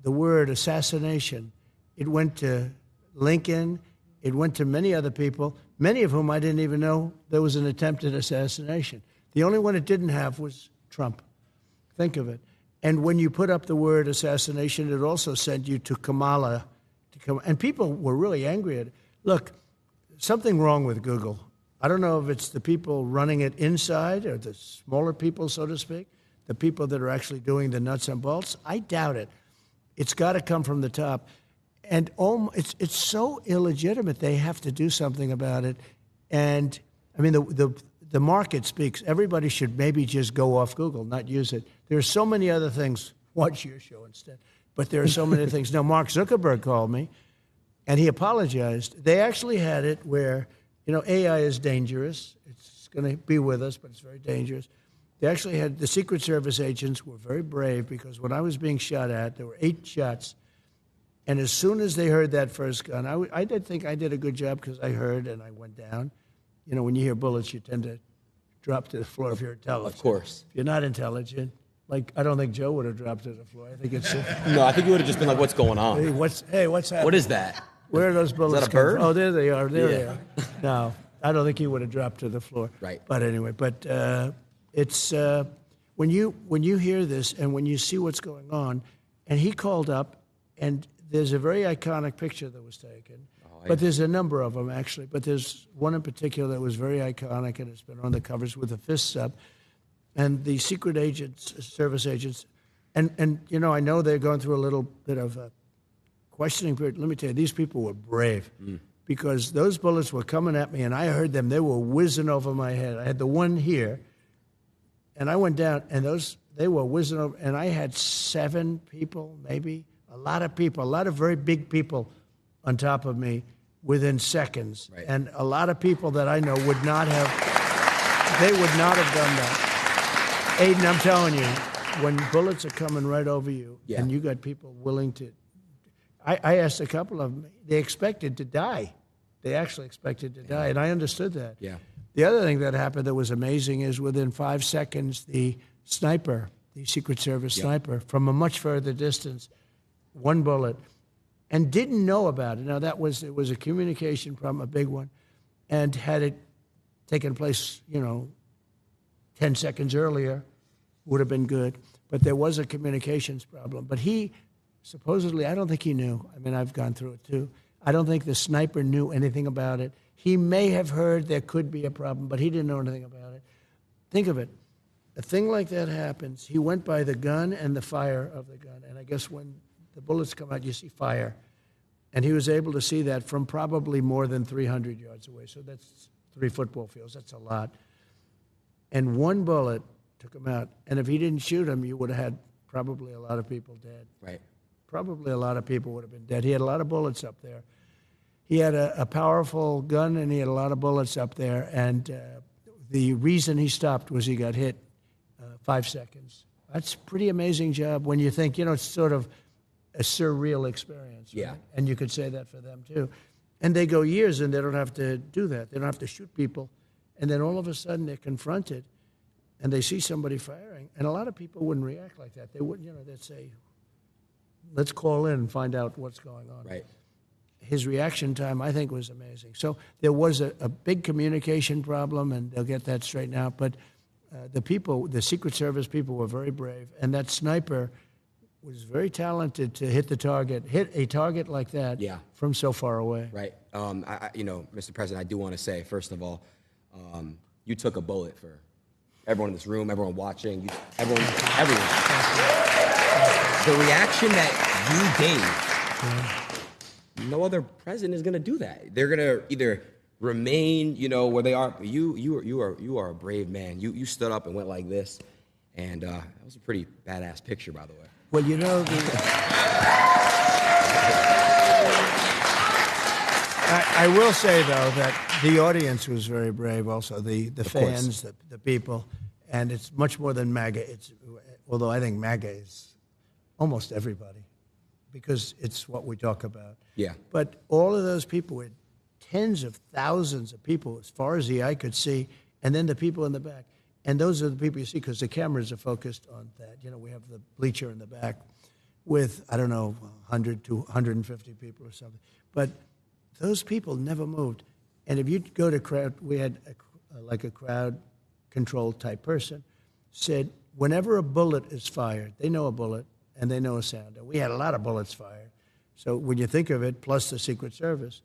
Speaker 2: the word assassination, it went to Lincoln, it went to many other people, many of whom I didn't even know there was an attempted assassination. The only one it didn't have was Trump. Think of it. And when you put up the word assassination, it also sent you to Kamala. And people were really angry at it. Look, something wrong with Google. I don't know if it's the people running it inside or the smaller people, so to speak, the people that are actually doing the nuts and bolts. I doubt it. It's got to come from the top. And it's so illegitimate, they have to do something about it. And, I mean, the market speaks. Everybody should maybe just go off Google, not use it. There are so many other things watch your show instead. But there are so many things. Now, Mark Zuckerberg called me, and he apologized. They actually had it where, AI is dangerous. It's going to be with us, but it's very dangerous. They actually had the Secret Service agents were very brave because when I was being shot at, there were 8 shots. And as soon as they heard that first gun, I did think I did a good job because I heard and I went down. When you hear bullets, you tend to drop to the floor if you're intelligent.
Speaker 1: Of course.
Speaker 2: If you're not intelligent, I don't think Joe would have dropped to the floor. I think it's...
Speaker 1: No, I think you would have just been like, what's going on?
Speaker 2: Hey, what's happening?
Speaker 1: What is that?
Speaker 2: Where are those bullets?
Speaker 1: Is that a bird?
Speaker 2: Oh, there they are. There they are. No, I don't think he would have dropped to the floor.
Speaker 1: Right.
Speaker 2: But anyway, it's when you hear this and when you see what's going on, and he called up, and there's a very iconic picture that was taken. But there's a number of them, actually. But there's one in particular that was very iconic, and it's been on the covers with the fists up. And the secret agents, service agents, and I know they're going through a little bit of a questioning period. Let me tell you, these people were brave because those bullets were coming at me, and I heard them. They were whizzing over my head. I had the one here, and I went down, and they were whizzing over, and I had 7 people, maybe, a lot of people, a lot of very big people on top of me within seconds.
Speaker 1: Right.
Speaker 2: And a lot of people that I know would not have done that. Aiden, I'm telling you, when bullets are coming right over you, and you got people willing to, I asked a couple of them, they expected to die. They actually expected to die, and I understood that.
Speaker 1: Yeah.
Speaker 2: The other thing that happened that was amazing is within 5 seconds, the sniper, the Secret Service sniper, from a much further distance, 1 bullet, and didn't know about it. Now, it was a communication problem, a big one, and had it taken place, 10 seconds earlier, would have been good. But there was a communications problem. But he, supposedly, I don't think he knew. I mean, I've gone through it too. I don't think the sniper knew anything about it. He may have heard there could be a problem, but he didn't know anything about it. Think of it. A thing like that happens. He went by the gun and the fire of the gun. And I guess when the bullets come out, you see fire. And he was able to see that from probably more than 300 yards away. So that's 3 football fields. That's a lot. And 1 bullet took him out. And if he didn't shoot him, you would have had probably a lot of people dead.
Speaker 1: Right.
Speaker 2: Probably a lot of people would have been dead. He had a lot of bullets up there. He had a powerful gun, and he had a lot of bullets up there. And the reason he stopped was he got hit 5 seconds. That's a pretty amazing job when you think, it's sort of a surreal experience. Right?
Speaker 1: Yeah.
Speaker 2: And you could say that for them, too. And they go years, and they don't have to do that. They don't have to shoot people. And then all of a sudden, they're confronted, and they see somebody firing. And a lot of people wouldn't react like that. They wouldn't, they'd say, let's call in and find out what's going on.
Speaker 1: Right.
Speaker 2: His reaction time, I think, was amazing. So there was a big communication problem, and they'll get that straightened out. But the Secret Service people were very brave, and that sniper was very talented to hit a target like that from so far away.
Speaker 1: Right. Mr. President, I do want to say, first of all, you took a bullet for everyone in this room, everyone watching, everyone. The reaction that you gave, no other president is going to do that. They're going to either remain, where they are. You are a brave man. You stood up and went like this, and that was a pretty badass picture, by the way.
Speaker 2: Well, I will say, though, that the audience was very brave also, the fans, the people, and it's much more than MAGA. Although I think MAGA is almost everybody because it's what we talk about.
Speaker 1: Yeah.
Speaker 2: But all of those people were tens of thousands of people as far as the eye could see, and then the people in the back. And those are the people you see because the cameras are focused on that. We have the bleacher in the back with, 100 to 150 people or something. But those people never moved. And if you go to crowd, we had a crowd-controlled type person, said whenever a bullet is fired, they know a bullet and they know a sound. And we had a lot of bullets fired. So when you think of it, plus the Secret Service,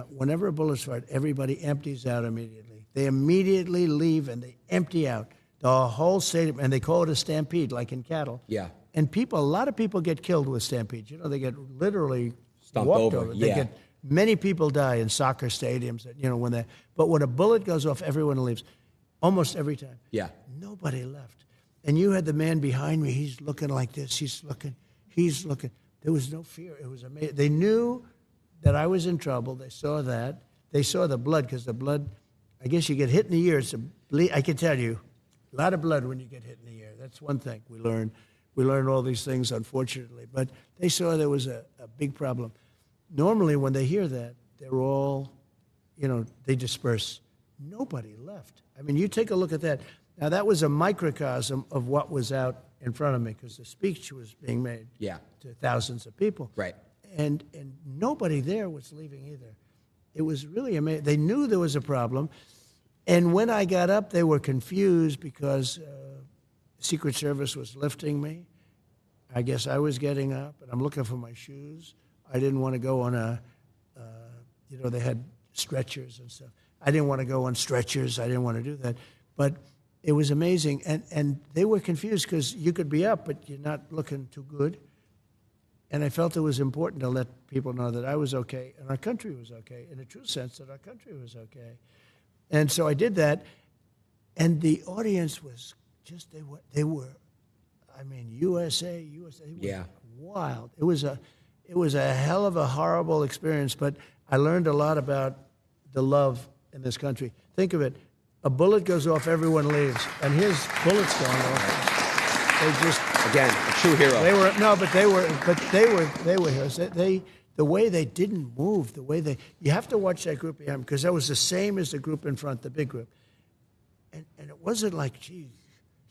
Speaker 2: whenever a bullet's fired, everybody empties out immediately. They immediately leave and they empty out the whole stadium, and they call it a stampede, like in cattle.
Speaker 1: Yeah.
Speaker 2: And a lot of people get killed with stampedes. They get literally
Speaker 1: Stomped
Speaker 2: walked
Speaker 1: over.
Speaker 2: Yeah. Many people die in soccer stadiums. But when a bullet goes off, everyone leaves, almost every time.
Speaker 1: Yeah.
Speaker 2: Nobody left. And you had the man behind me. He's looking like this. He's looking. There was no fear. It was amazing. They knew that I was in trouble. They saw that. They saw the blood, because the blood, I guess you get hit in the ear. I can tell you, a lot of blood when you get hit in the ear. That's one thing we learn. We learn all these things, unfortunately. But they saw there was a big problem. Normally, when they hear that, they're all, they disperse. Nobody left. I mean, you take a look at that. Now, that was a microcosm of what was out in front of me, because the speech was being made to thousands of people.
Speaker 1: Right.
Speaker 2: And nobody there was leaving either. It was really amazing. They knew there was a problem. And when I got up, they were confused because Secret Service was lifting me. I guess I was getting up, and I'm looking for my shoes. I didn't want to go on they had stretchers and stuff. I didn't want to go on stretchers. I didn't want to do that. But it was amazing. And they were confused because you could be up, but you're not looking too good. And I felt it was important to let people know that I was okay and our country was okay, in a true sense that our country was okay. And so I did that, and the audience was just, they were, I mean, USA was wild. It was a hell of a horrible experience, but I learned a lot about the love in this country. Think of it. A bullet goes off, everyone leaves, and his bullet's going off. They just,
Speaker 1: again, a true hero.
Speaker 2: They were heroes. The way they didn't move, you have to watch that group behind, because that was the same as the group in front, the big group. And it wasn't like, geez,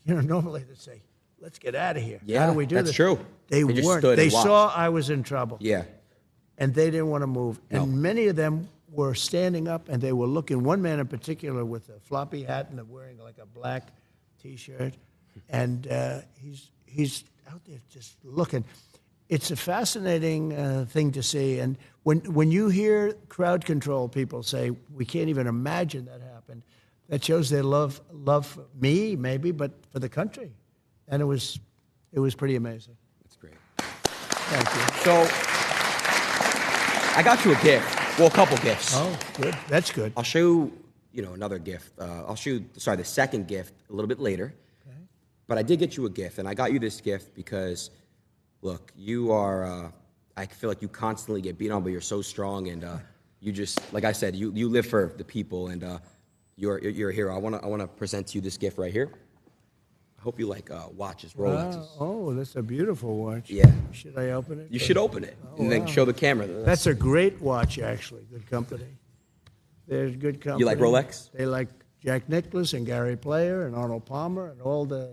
Speaker 2: normally they'd say, let's get out of here.
Speaker 1: Yeah,
Speaker 2: how do we do this?
Speaker 1: That's true.
Speaker 2: They
Speaker 1: just
Speaker 2: weren't.
Speaker 1: stood
Speaker 2: They
Speaker 1: and watched.
Speaker 2: saw I was in trouble.
Speaker 1: Yeah.
Speaker 2: And they didn't want to move.
Speaker 1: No.
Speaker 2: And many of them were standing up, and they were looking. One man in particular with a floppy hat and wearing like a black T-shirt, and he's out there just looking. It's a fascinating thing to see. And when you hear crowd control people say, we can't even imagine that happened, that shows their love for me, maybe, but for the country. And it was pretty amazing.
Speaker 1: That's great.
Speaker 2: Thank you.
Speaker 1: So I got you a gift. Well, a couple gifts.
Speaker 2: Oh, good. That's good.
Speaker 1: I'll show you, another gift. I'll show you, the second gift a little bit later. Okay. But I did get you a gift, and I got you this gift because, look, you are, I feel like you constantly get beat on, but you're so strong, and you just, like I said, you live for the people, and you're a hero. I want to present to you this gift right here. I hope you like watches, Rolexes.
Speaker 2: Wow. Oh, that's a beautiful watch.
Speaker 1: Yeah.
Speaker 2: Should I open it?
Speaker 1: You should open it, and then show the camera.
Speaker 2: That's a great watch, actually. Good company. They're good company.
Speaker 1: You like Rolex?
Speaker 2: They like Jack Nicklaus and Gary Player and Arnold Palmer and all the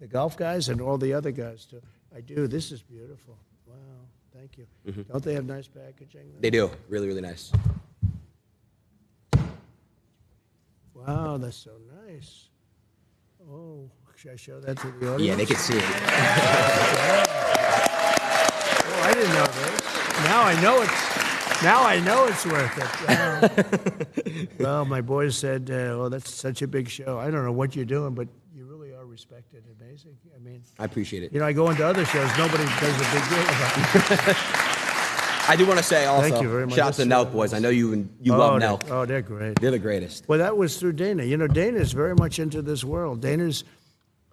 Speaker 2: golf guys and all the other guys, too. I do. This is beautiful. Wow. Thank you. Mm-hmm. Don't they have nice packaging?
Speaker 1: They do. Really, really nice.
Speaker 2: Wow, that's so nice. Oh, should I show that to the audience?
Speaker 1: Yeah, they can see it.
Speaker 2: Oh, I didn't know this. Now I know it's worth it. Wow. Well, my boys said, "Oh, that's such a big show." I don't know what you're doing, but you really are respected. Amazing. I mean,
Speaker 1: I appreciate it.
Speaker 2: I go into other shows, nobody does a big deal about it.
Speaker 1: I do want to say also,
Speaker 2: thank you very much.
Speaker 1: Shout out to the Nelk boys. I know you love Nelk.
Speaker 2: Oh, they're great.
Speaker 1: They're the greatest.
Speaker 2: Well, that was through Dana. Dana's very much into this world. Dana's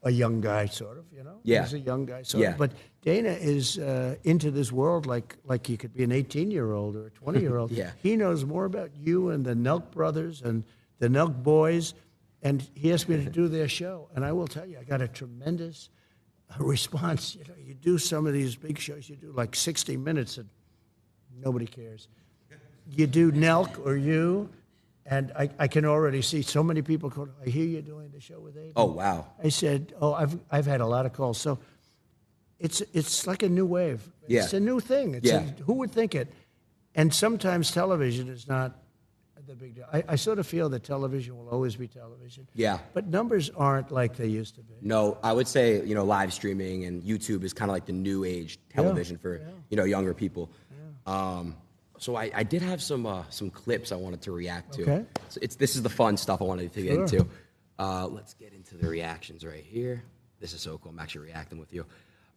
Speaker 2: a young guy, sort of,
Speaker 1: Yeah.
Speaker 2: He's a young guy, sort of. But Dana is into this world like he could be an 18-year-old or a 20-year-old.
Speaker 1: Yeah.
Speaker 2: He knows more about you and the Nelk brothers and the Nelk boys, and he asked me to do their show. And I will tell you, I got a tremendous response. You do some of these big shows, you do like 60 minutes, and nobody cares. You do Nelk or you, and I can already see so many people call, I hear you're doing the show with Adin.
Speaker 1: Oh, wow.
Speaker 2: I said, I've had a lot of calls. So it's like a new wave.
Speaker 1: Yeah.
Speaker 2: It's a new thing. Who would think it? And sometimes television is not the big deal. I sort of feel that television will always be television.
Speaker 1: Yeah.
Speaker 2: But numbers aren't like they used to be.
Speaker 1: No, I would say, live streaming and YouTube is kind of like the new age television for, younger people. Yeah. So I did have some clips I wanted to react to.
Speaker 2: Okay.
Speaker 1: So this is the fun stuff I wanted to get into. Let's get into the reactions right here. This is so cool. I'm actually reacting with you.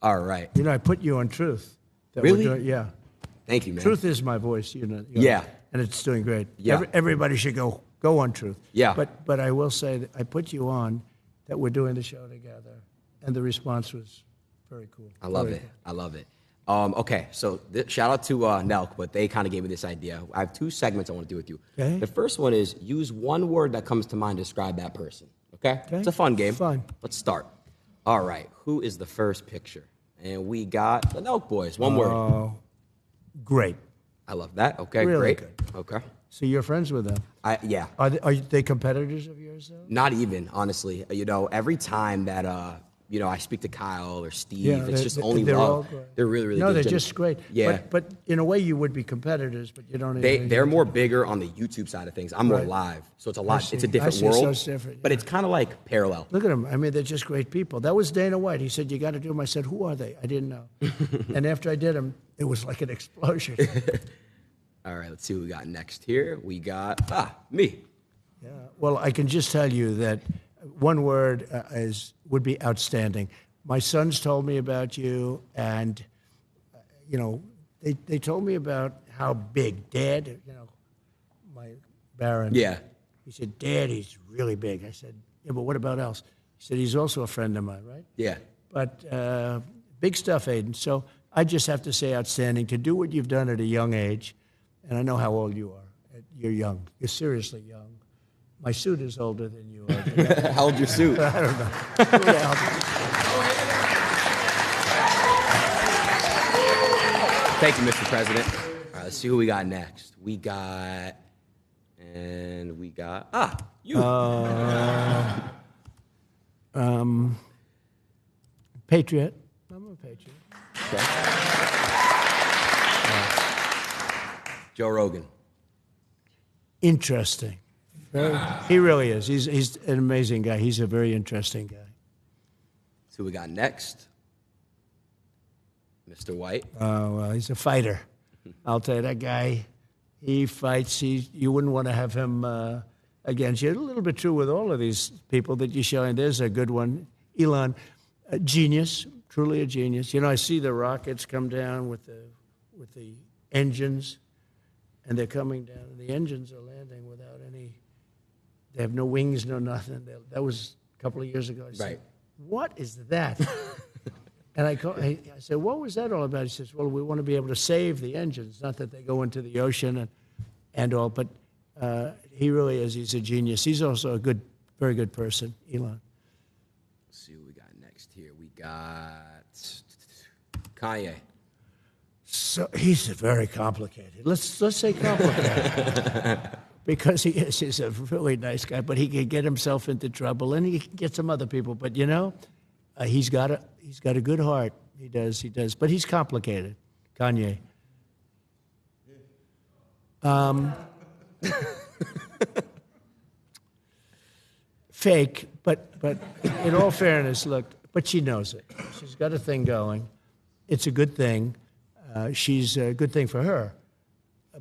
Speaker 1: All right.
Speaker 2: I put you on Truth.
Speaker 1: Really?
Speaker 2: Yeah.
Speaker 1: Thank you, man.
Speaker 2: Truth is my voice.
Speaker 1: Yeah.
Speaker 2: And it's doing great.
Speaker 1: Yeah.
Speaker 2: Everybody should go on Truth.
Speaker 1: Yeah.
Speaker 2: But I will say that I put you on that we're doing the show together. and the response was very cool.
Speaker 1: I love it. I love it. Okay, so shout out to Nelk, but they kind of gave me this idea. I have 2 segments I want to do with you.
Speaker 2: Okay.
Speaker 1: The first one is use one word that comes to mind to describe that person. Okay? It's a fun game.
Speaker 2: Fun.
Speaker 1: Let's start. All right, who is the first picture? And we got the Nelk boys. One word.
Speaker 2: Great.
Speaker 1: I love that. Okay,
Speaker 2: Really
Speaker 1: great.
Speaker 2: good.
Speaker 1: Okay.
Speaker 2: So you're friends with them?
Speaker 1: Yeah.
Speaker 2: Are they competitors of yours, though?
Speaker 1: Not even, honestly. Every time that I speak to Kyle or Steve, it's just only love. They're really, really
Speaker 2: no,
Speaker 1: good.
Speaker 2: they're just great.
Speaker 1: Yeah.
Speaker 2: But in a way, you would be competitors, but you don't.
Speaker 1: They're more bigger on the YouTube side of things. I'm more live, so it's a lot. It's a different world. So it's different,
Speaker 2: but
Speaker 1: it's kind of like parallel.
Speaker 2: Look at them. I mean, they're just great people. That was Dana White. He said, "You got to do them." I said, "Who are they?" I didn't know. And after I did them, it was like an explosion.
Speaker 1: All right, let's see what we got next here. We got me.
Speaker 2: Yeah. Well, I can just tell you that one word would be outstanding. My sons told me about you, and they told me about how big Dad. My Baron.
Speaker 1: Yeah.
Speaker 2: He said, "Dad, he's really big." I said, "Yeah, but what about else?" He said, "He's also a friend of mine, right?"
Speaker 1: Yeah.
Speaker 2: But big stuff, Aiden. So I just have to say, outstanding to do what you've done at a young age, and I know how old you are. You're young. You're seriously young. My suit is older than you are.
Speaker 1: How old's your suit?
Speaker 2: I don't know.
Speaker 1: Thank you, Mr. President. All right, let's see who we got next. We got you.
Speaker 2: Patriot. I'm a patriot.
Speaker 1: Okay. Joe Rogan.
Speaker 2: Interesting. He really is. He's an amazing guy. He's a very interesting guy.
Speaker 1: So we got next, Mr. White.
Speaker 2: Oh, well, he's a fighter. I'll tell you, that guy, he fights. You wouldn't want to have him against you. A little bit true with all of these people that you're showing. There's a good one. Elon, a genius, truly a genius. I see the rockets come down with the engines, and they're coming down, and the engines are landing without any. They have no wings, no nothing. That was a couple of years ago. I said, "What is that?" And I said, "What was that all about?" He says, "Well, we want to be able to save the engines, not that they go into the ocean and all." But he really is. He's a genius. He's also a very good person, Elon.
Speaker 1: Let's see what we got next here. We got Kanye.
Speaker 2: So he's very complicated. Let's say complicated. Because he's a really nice guy, but he can get himself into trouble, and he can get some other people. But he's got a good heart. He does. But he's complicated. Kanye. Fake, but in all fairness, look. But she knows it. She's got a thing going. It's a good thing. She's a good thing for her.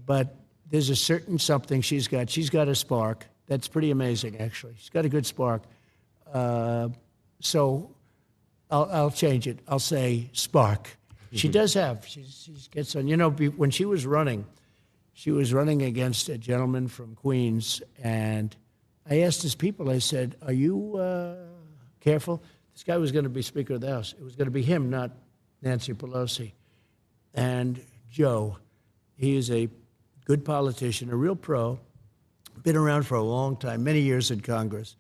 Speaker 2: But there's a certain something she's got. She's got a spark. That's pretty amazing, actually. She's got a good spark. So I'll change it. I'll say spark. She does have. She gets on. When she was running against a gentleman from Queens, and I asked his people, I said, "Are you careful?" This guy was going to be Speaker of the House. It was going to be him, not Nancy Pelosi. And Joe, he is a good politician, a real pro, been around for a long time, many years in Congress.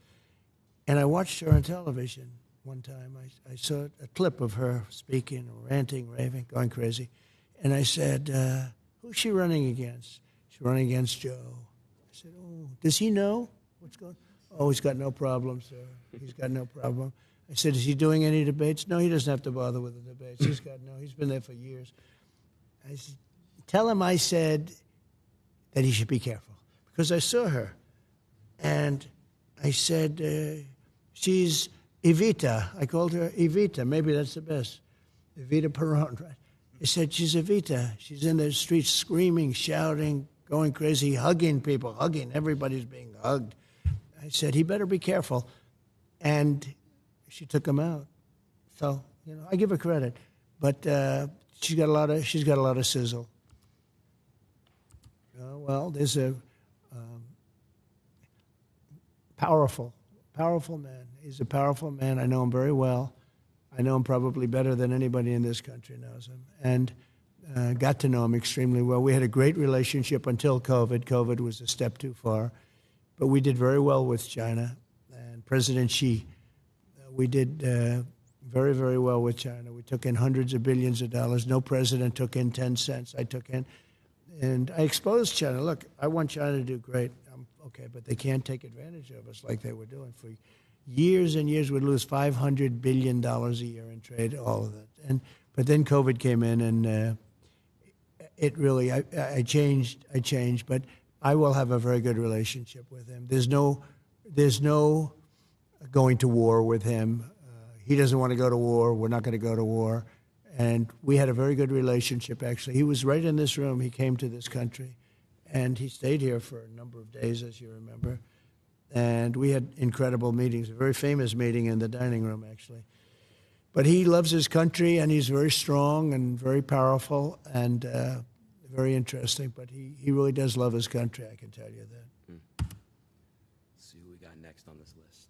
Speaker 2: And I watched her on television one time. I saw a clip of her speaking, ranting, raving, going crazy. And I said, who's she running against? She's running against Joe. I said, oh, does he know what's going on? Oh, he's got no problem, sir. He's got no problem. I said, is he doing any debates? No, he doesn't have to bother with the debates. He's been there for years. I said, tell him I said that he should be careful. Because I saw her. And I said, she's Evita. I called her Evita. Maybe that's the best. Evita Peron, right? I said, she's Evita. She's in the streets screaming, shouting, going crazy, hugging people, hugging. Everybody's being hugged. I said, he better be careful. And she took him out. So, I give her credit. But she's got a lot of sizzle. Well, there's a powerful man. He's a powerful man. I know him very well. I know him probably better than anybody in this country knows him, and got to know him extremely well. We had a great relationship until COVID. COVID was a step too far, but we did very well with China. And President Xi, we did very, very well with China. We took in hundreds of billions of dollars. No president took in 10 cents. I took in. And I exposed China. Look, I want China to do great. Okay, but they can't take advantage of us like they were doing. For years and years, we'd lose $500 billion a year in trade, all of that. But then COVID came in, and it really, I changed, but I will have a very good relationship with him. There's no going to war with him. He doesn't want to go to war. We're not going to go to war. And we had a very good relationship, actually. He was right in this room. He came to this country, and he stayed here for a number of days, as you remember. And we had incredible meetings, a very famous meeting in the dining room, actually. But he loves his country, and he's very strong and very powerful and very interesting. But he really does love his country, I can tell you that.
Speaker 1: Let's see who we got next on this list.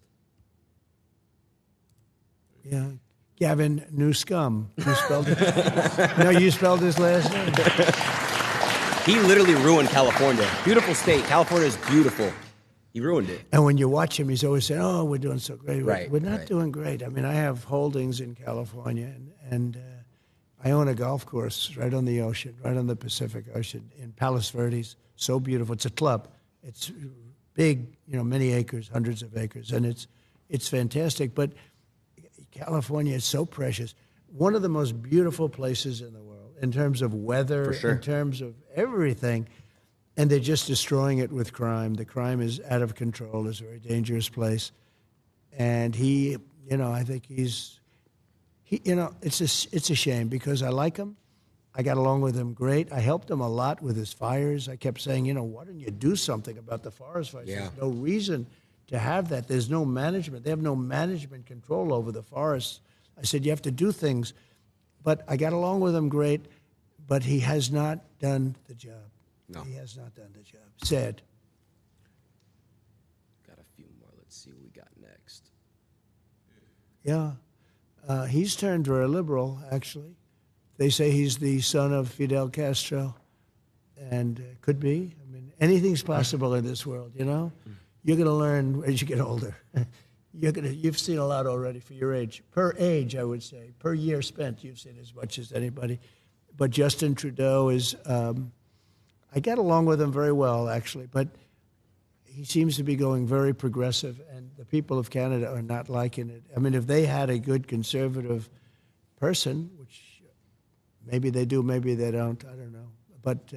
Speaker 2: Yeah. Gavin Newscum. You spelled it? No, you spelled his last name.
Speaker 1: He literally ruined California. Beautiful state. California is beautiful. He ruined it.
Speaker 2: And when you watch him, he's always saying, "Oh, we're doing so great."
Speaker 1: Right,
Speaker 2: we're not doing great. I mean, I have holdings in California, and I own a golf course right on the ocean, right on the Pacific Ocean in Palos Verdes. So beautiful. It's a club. It's big, many acres, hundreds of acres, and it's fantastic. But California is so precious. One of the most beautiful places in the world in terms of weather, in terms of everything. And they're just destroying it with crime. The crime is out of control. It's a very dangerous place. And he, I think it's a shame because I like him. I got along with him great. I helped him a lot with his fires. I kept saying, why don't you do something about the forest fires?
Speaker 1: Yeah.
Speaker 2: There's no reason to have that. There's no management. They have no management control over the forests. I said, you have to do things. But I got along with him great, but he has not done the job.
Speaker 1: No.
Speaker 2: He has not done the job. Sad.
Speaker 1: Got a few more. Let's see what we got next.
Speaker 2: Yeah. He's turned very liberal, actually. They say he's the son of Fidel Castro, and could be. I mean, anything's possible in this world, You're going to learn as you get older. You've seen a lot already for your age. Per age, I would say. Per year spent, you've seen as much as anybody. But Justin Trudeau is... I got along with him very well, actually, but he seems to be going very progressive, and the people of Canada are not liking it. I mean, if they had a good conservative person, which maybe they do, maybe they don't, I don't know, but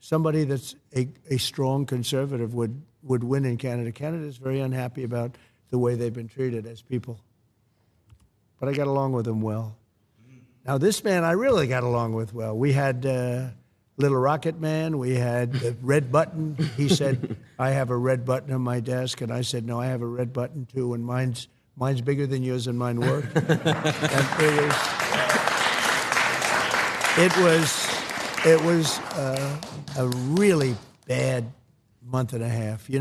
Speaker 2: somebody that's a strong conservative would win in Canada. Canada is very unhappy about the way they've been treated as people. But I got along with him well. Now, this man I really got along with well. We had... Little Rocket Man, we had the red button. He said, I have a red button on my desk. And I said, no, I have a red button too, and mine's bigger than yours and mine work. And it was a really bad month and a half. He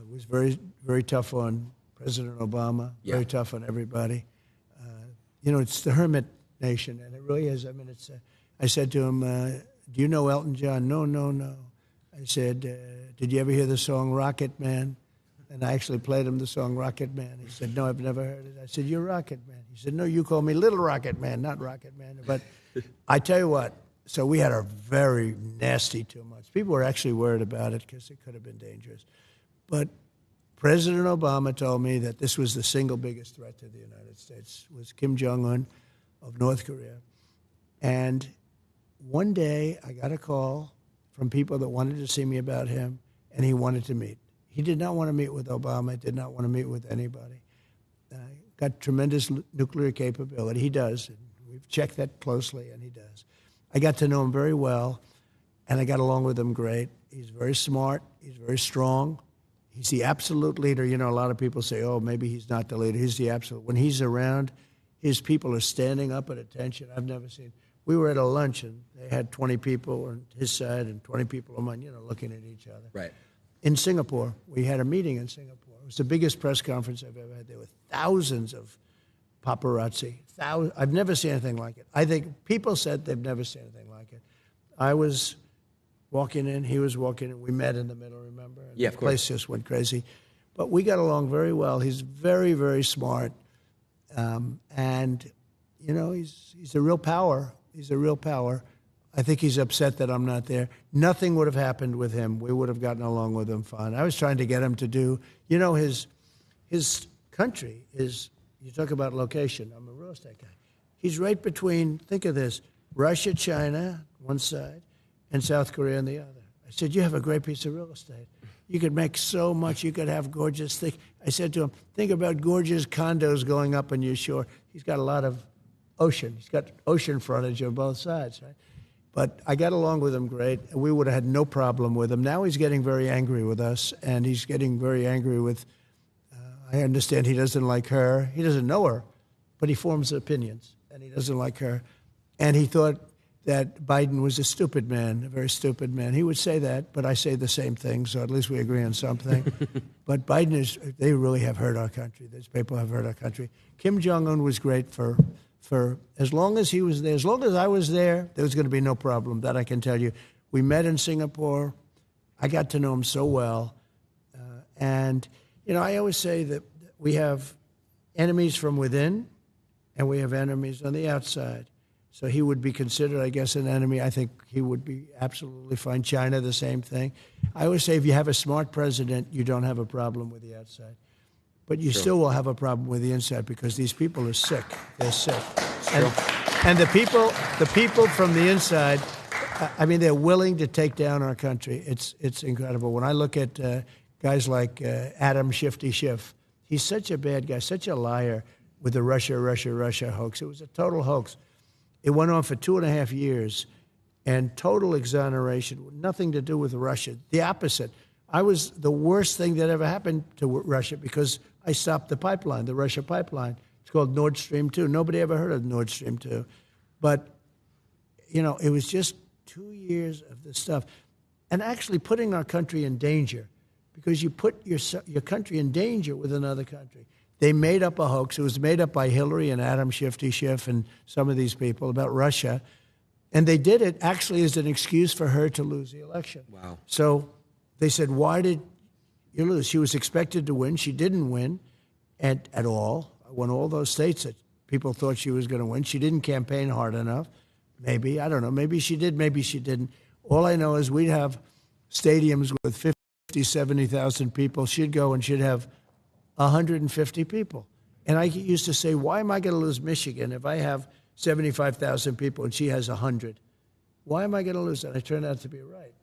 Speaker 2: was very, very tough on President Obama, very tough on everybody. It's the hermit nation, and it really is. I mean, I said to him, do you know Elton John? No. I said, did you ever hear the song Rocket Man? And I actually played him the song Rocket Man. He said, no, I've never heard it. I said, you're Rocket Man. He said, no, you call me Little Rocket Man, not Rocket Man. But I tell you what, so we had a very nasty 2 months. People were actually worried about it because it could have been dangerous. But President Obama told me that this was the single biggest threat to the United States, was Kim Jong-un of North Korea. And one day, I got a call from people that wanted to see me about him, and he wanted to meet. He did not want to meet with Obama, did not want to meet with anybody. Got tremendous nuclear capability. He does. And we've checked that closely, and he does. I got to know him very well, and I got along with him great. He's very smart. He's very strong. He's the absolute leader. A lot of people say, oh, maybe he's not the leader. He's the absolute. When he's around, his people are standing up at attention. I've never seen... We were at a lunch, and they had 20 people on his side and 20 people on mine, looking at each other.
Speaker 1: Right.
Speaker 2: In Singapore, we had a meeting in Singapore. It was the biggest press conference I've ever had. There were thousands of paparazzi. I've never seen anything like it. I think people said they've never seen anything like it. I was walking in, he was walking in. We met in the middle, remember? And
Speaker 1: yeah, of course.
Speaker 2: The place just went crazy. But we got along very well. He's very, very smart. And, you know, he's a real power. He's a real power. I think he's upset that I'm not there. Nothing would have happened with him. We would have gotten along with him fine. I was trying to get him to do, you know, his country is, you talk about location. I'm a real estate guy. He's right between, think of this, Russia, China, one side, and South Korea on the other. I said, you have a great piece of real estate. You could make so much. You could have gorgeous things. I said to him, think about gorgeous condos going up on your shore. He's got a lot of ocean. He's got ocean frontage on both sides, right? But I got along with him great. We would have had no problem with him. Now he's getting very angry with us, and he's getting very angry with, I understand he doesn't like her. He doesn't know her, but he forms opinions, and he doesn't like her. And he thought that Biden was a stupid man, a very stupid man. He would say that, but I say the same thing, so at least we agree on something. But Biden is, they really have hurt our country. These people have hurt our country. Kim Jong-un was great for as long as he was there. As long as I was there, there was going to be no problem, that I can tell you. We met in Singapore. I got to know him so well. And, you know, I always say that we have enemies from within and we have enemies on the outside. So he would be considered, I guess, an enemy. I think he would be absolutely fine. China, the same thing. I always say if you have a smart president, you don't have a problem with the outside. But you still will have a problem with the inside because these people are sick. They're sick. And the people from the inside, I mean, they're willing to take down our country. It's incredible. When I look at guys like Adam Shifty Schiff, he's such a bad guy, such a liar with the Russia hoax. It was a total hoax. It went on for 2.5 years, and total exoneration, nothing to do with Russia. The opposite. I was the worst thing that ever happened to Russia because I stopped the pipeline, the Russia pipeline. It's called Nord Stream 2. Nobody ever heard of Nord Stream 2. But, you know, it was just 2 years of this stuff. And actually putting our country in danger because you put your country in danger with another country. They made up a hoax. It was made up by Hillary and Adam Shifty Schiff and some of these people about Russia. And they did it actually as an excuse for her to lose the election.
Speaker 1: Wow.
Speaker 2: So they said, why did you lose? She was expected to win. She didn't win at all. Won all those states that people thought she was going to win. She didn't campaign hard enough. Maybe. I don't know. Maybe she did. Maybe she didn't. All I know is we'd have stadiums with 50, 70,000 people. She'd go and she'd have 150 people. And I used to say, why am I going to lose Michigan if I have 75,000 people and she has 100? Why am I going to lose that? I turned out to be right.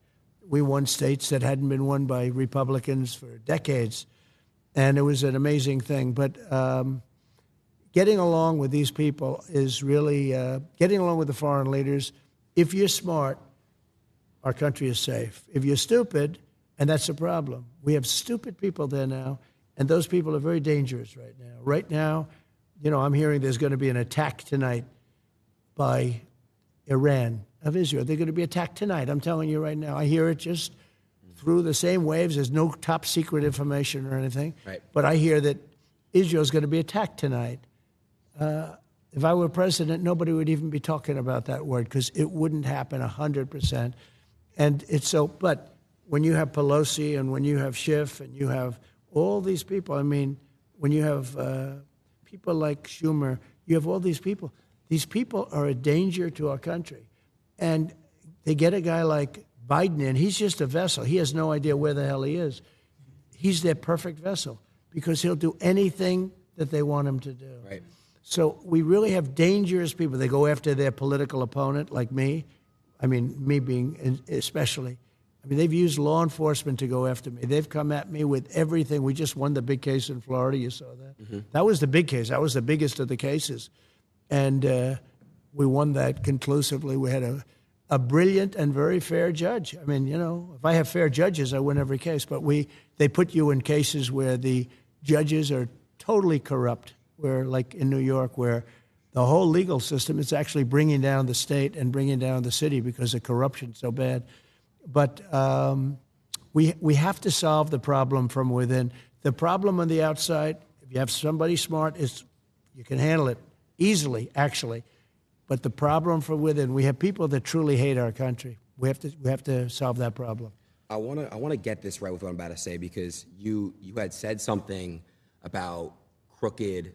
Speaker 2: We won states that hadn't been won by Republicans for decades, and it was an amazing thing. But getting along with these people is really getting along with the foreign leaders. If you're smart, our country is safe. If you're stupid, and that's a problem. We have stupid people there now, and those people are very dangerous right now. Right now, you know, I'm hearing there's going to be an attack tonight by Iran of Israel. They're going to be attacked tonight. I'm telling you right now. I hear it just through the same waves. There's no top secret information or anything. Right. But I hear that Israel's going to be attacked tonight. If I were president, nobody would even be talking about that word because it wouldn't happen 100%. And it's so, but when you have Pelosi and when you have Schiff and you have all these people, I mean, when you have people like Schumer, you have all these people. These people are a danger to our country. And they get a guy like Biden in. He's just a vessel. He has no idea where the hell he is. He's their perfect vessel because he'll do anything that they want him to do. Right. So we really have dangerous people. They go after their political opponent, like me. I mean, me being especially. I mean, they've used law enforcement to go after me. They've come at me with everything. We just won the big case in Florida. You saw that? Mm-hmm. That was the big case. That was the biggest of the cases. And we won that conclusively. We had a brilliant and very fair judge. I mean, you know, if I have fair judges, I win every case. But they put you in cases where the judges are totally corrupt, where, like in New York, where the whole legal system is actually bringing down the state and bringing down the city because the corruption's so bad. But we have to solve the problem from within. The problem on the outside, if you have somebody smart, is You can handle it easily, actually. But the problem from within, we have people that truly hate our country. We have to solve that problem.
Speaker 1: I want to get this right with what I'm about to say, because you had said something about crooked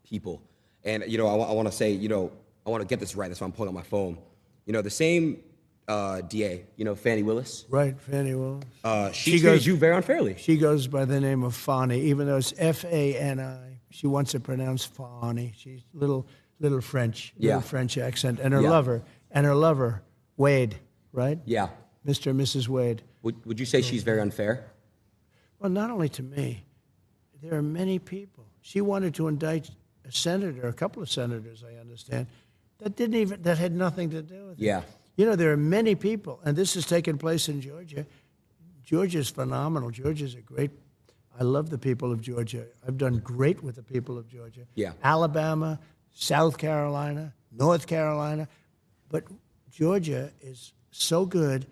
Speaker 1: people, and I want to say, I want to get this right. That's why I'm pulling out my phone. The same DA, Fani Willis.
Speaker 2: Right, Fani Willis.
Speaker 1: She treated you very unfairly.
Speaker 2: She goes by the name of Fani, even though it's F-A-N-I. She wants it pronounced Fani. She's little French, French accent, and her lover, Wade, right?
Speaker 1: Yeah.
Speaker 2: Mr. and Mrs. Wade.
Speaker 1: Would you say she's very unfair?
Speaker 2: Well, not only to me. There are many people. She wanted to indict a senator, a couple of senators, I understand, that had nothing to do with it.
Speaker 1: Yeah.
Speaker 2: There are many people, and this has taken place in Georgia. Georgia's phenomenal. Georgia's I love the people of Georgia. I've done great with the people of Georgia.
Speaker 1: Yeah.
Speaker 2: Alabama, South Carolina, North Carolina. But Georgia is so good,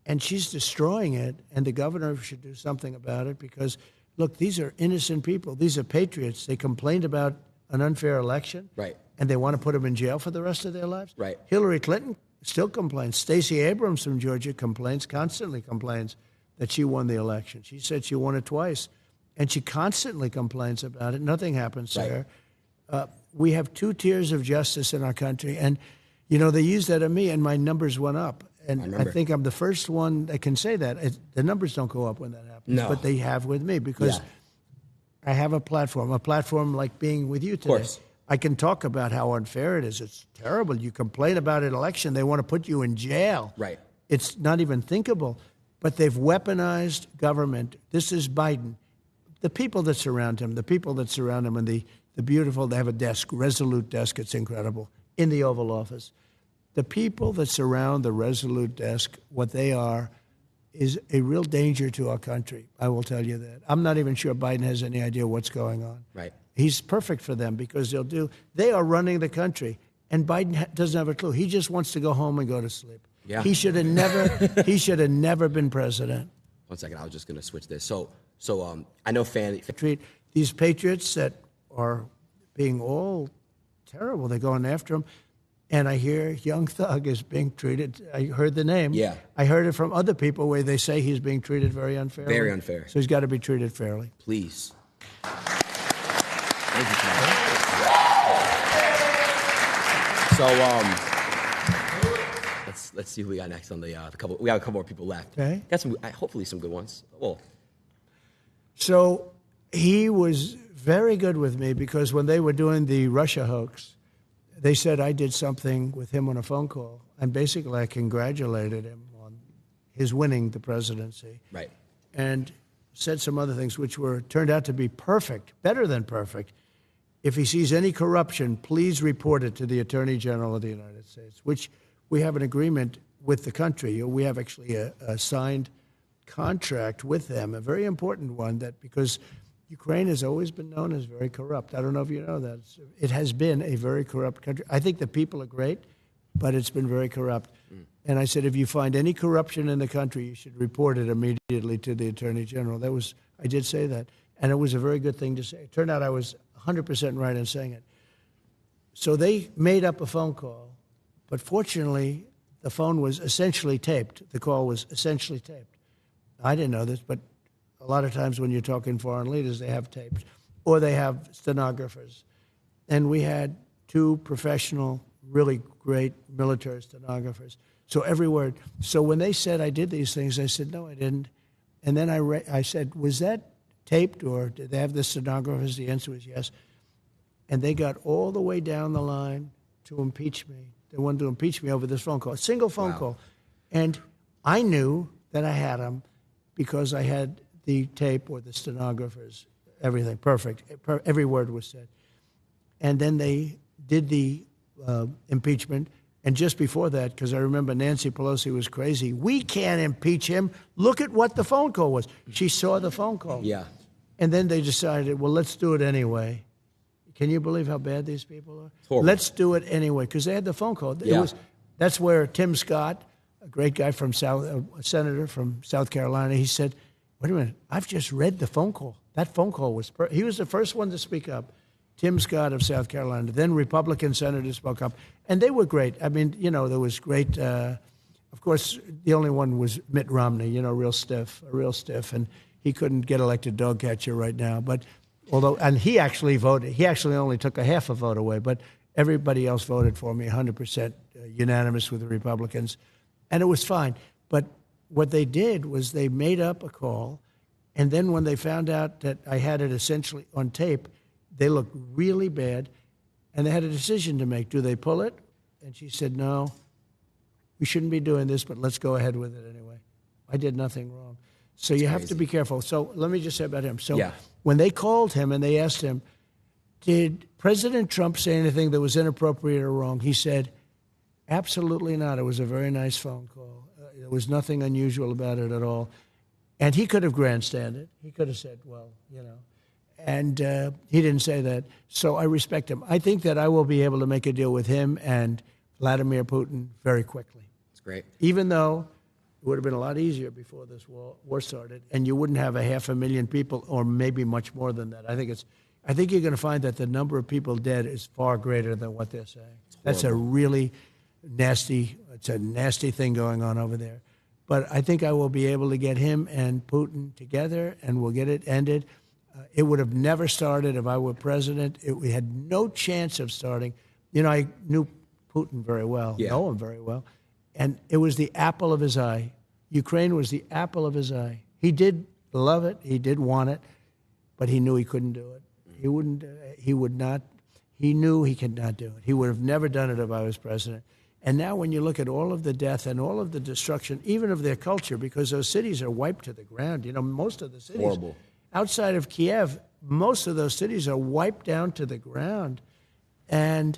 Speaker 2: and she's destroying it, and the governor should do something about it because, look, these are innocent people. These are patriots. They complained about an unfair election.
Speaker 1: Right.
Speaker 2: And they want to put them in jail for the rest of their lives.
Speaker 1: Right.
Speaker 2: Hillary Clinton still complains. Stacey Abrams from Georgia constantly complains that she won the election. She said she won it twice, and she constantly complains about it. Nothing happens to her. We have 2 tiers of justice in our country, and, they used that on me, and my numbers went up. And I think I'm the first one that can say that. The numbers don't go up when that happens, but they have with me because I have a platform like being with you today.
Speaker 1: Of course.
Speaker 2: I can talk about how unfair it is. It's terrible. You complain about an election, they want to put you in jail.
Speaker 1: Right.
Speaker 2: It's not even thinkable. But they've weaponized government. This is Biden. The people that surround him, and the beautiful, they have a desk, Resolute desk, it's incredible, in the Oval Office. The people that surround the Resolute desk, what they are, is a real danger to our country. I will tell you that. I'm not even sure Biden has any idea what's going on.
Speaker 1: Right.
Speaker 2: He's perfect for them because they are running the country, and Biden doesn't have a clue. He just wants to go home and go to sleep.
Speaker 1: Yeah.
Speaker 2: He should have never been president.
Speaker 1: 1 second, I was just going to switch this. So I know
Speaker 2: Treat these patriots that are being all terrible. They're going after him. And I hear Young Thug is being treated. I heard the name.
Speaker 1: Yeah.
Speaker 2: I heard it from other people where they say he's being treated very unfairly.
Speaker 1: Very unfair. So
Speaker 2: he's got to be treated fairly.
Speaker 1: Please. Thank you, Tom. So let's see who we got next on the couple. We got a couple more people left.
Speaker 2: Okay.
Speaker 1: Got some, hopefully some good ones. Well.
Speaker 2: So he was very good with me because when they were doing the Russia hoax, they said I did something with him on a phone call, and basically I congratulated him on his winning the presidency.
Speaker 1: Right.
Speaker 2: And said some other things which turned out to be perfect, better than perfect. If he sees any corruption, please report it to the Attorney General of the United States, which we have an agreement with the country. We have actually a signed contract with them, a very important one, that because Ukraine has always been known as very corrupt. I don't know if you know that. It has been a very corrupt country. I think the people are great, but it's been very corrupt. And I said, if you find any corruption in the country, you should report it immediately to the Attorney General. I did say that. And it was a very good thing to say. It turned out I was 100% right in saying it. So they made up a phone call, but fortunately, the phone was essentially taped. The call was essentially taped. I didn't know this, but a lot of times when you're talking foreign leaders, they have tapes, or they have stenographers. And we had 2 professional, really great military stenographers. So every word. So when they said I did these things, I said, no, I didn't. And then I said, was that taped, or did they have the stenographers? The answer was yes. And they got all the way down the line to impeach me. They wanted to impeach me over this phone call, a single phone call. And I knew that I had them because I had the tape or the stenographers, everything, perfect. Every word was said. And then they did the impeachment. And just before that, because I remember Nancy Pelosi was crazy, we can't impeach him. Look at what the phone call was. She saw the phone call.
Speaker 1: Yeah.
Speaker 2: And then they decided, well, let's do it anyway. Can you believe how bad these people are?
Speaker 1: Horrible.
Speaker 2: Let's do it anyway, because they had the phone call.
Speaker 1: Yeah.
Speaker 2: That's where Tim Scott, a great guy from a senator from South Carolina, he said, wait a minute, I've just read the phone call. That phone call was he was the first one to speak up. Tim Scott of South Carolina, then Republican senators spoke up, and they were great. I mean, there was great. Of course, the only one was Mitt Romney, real stiff, and he couldn't get elected dog catcher right now. But and he actually voted. He actually only took a half a vote away, but everybody else voted for me, 100% unanimous with the Republicans, and it was fine. But what they did was they made up a call, and then when they found out that I had it essentially on tape, they looked really bad, and they had a decision to make. Do they pull it? And she said, no, we shouldn't be doing this, but let's go ahead with it anyway. I did nothing wrong. So you have to be careful. So let me just say about him. So when they called him and they asked him, did President Trump say anything that was inappropriate or wrong? He said, absolutely not. It was a very nice phone call. There was nothing unusual about it at all. And he could have grandstanded. He could have said, well, And he didn't say that. So I respect him. I think that I will be able to make a deal with him and Vladimir Putin very quickly.
Speaker 1: That's great.
Speaker 2: Even though it would have been a lot easier before this war started, and you wouldn't have 500,000 people, or maybe much more than that. I think you're going to find that the number of people dead is far greater than what they're saying. That's a really nasty thing going on over there. But I think I will be able to get him and Putin together, and we'll get it ended. It would have never started if I were president. We had no chance of starting. I knew Putin very well, know him very well, and it was the apple of his eye. Ukraine was the apple of his eye. He did love it. He did want it, but he knew he couldn't do it. He wouldn't. He would not. He knew he could not do it. He would have never done it if I was president. And now when you look at all of the death and all of the destruction, even of their culture, because those cities are wiped to the ground. Most of the cities.
Speaker 1: Horrible.
Speaker 2: Outside of Kiev, most of those cities are wiped down to the ground. And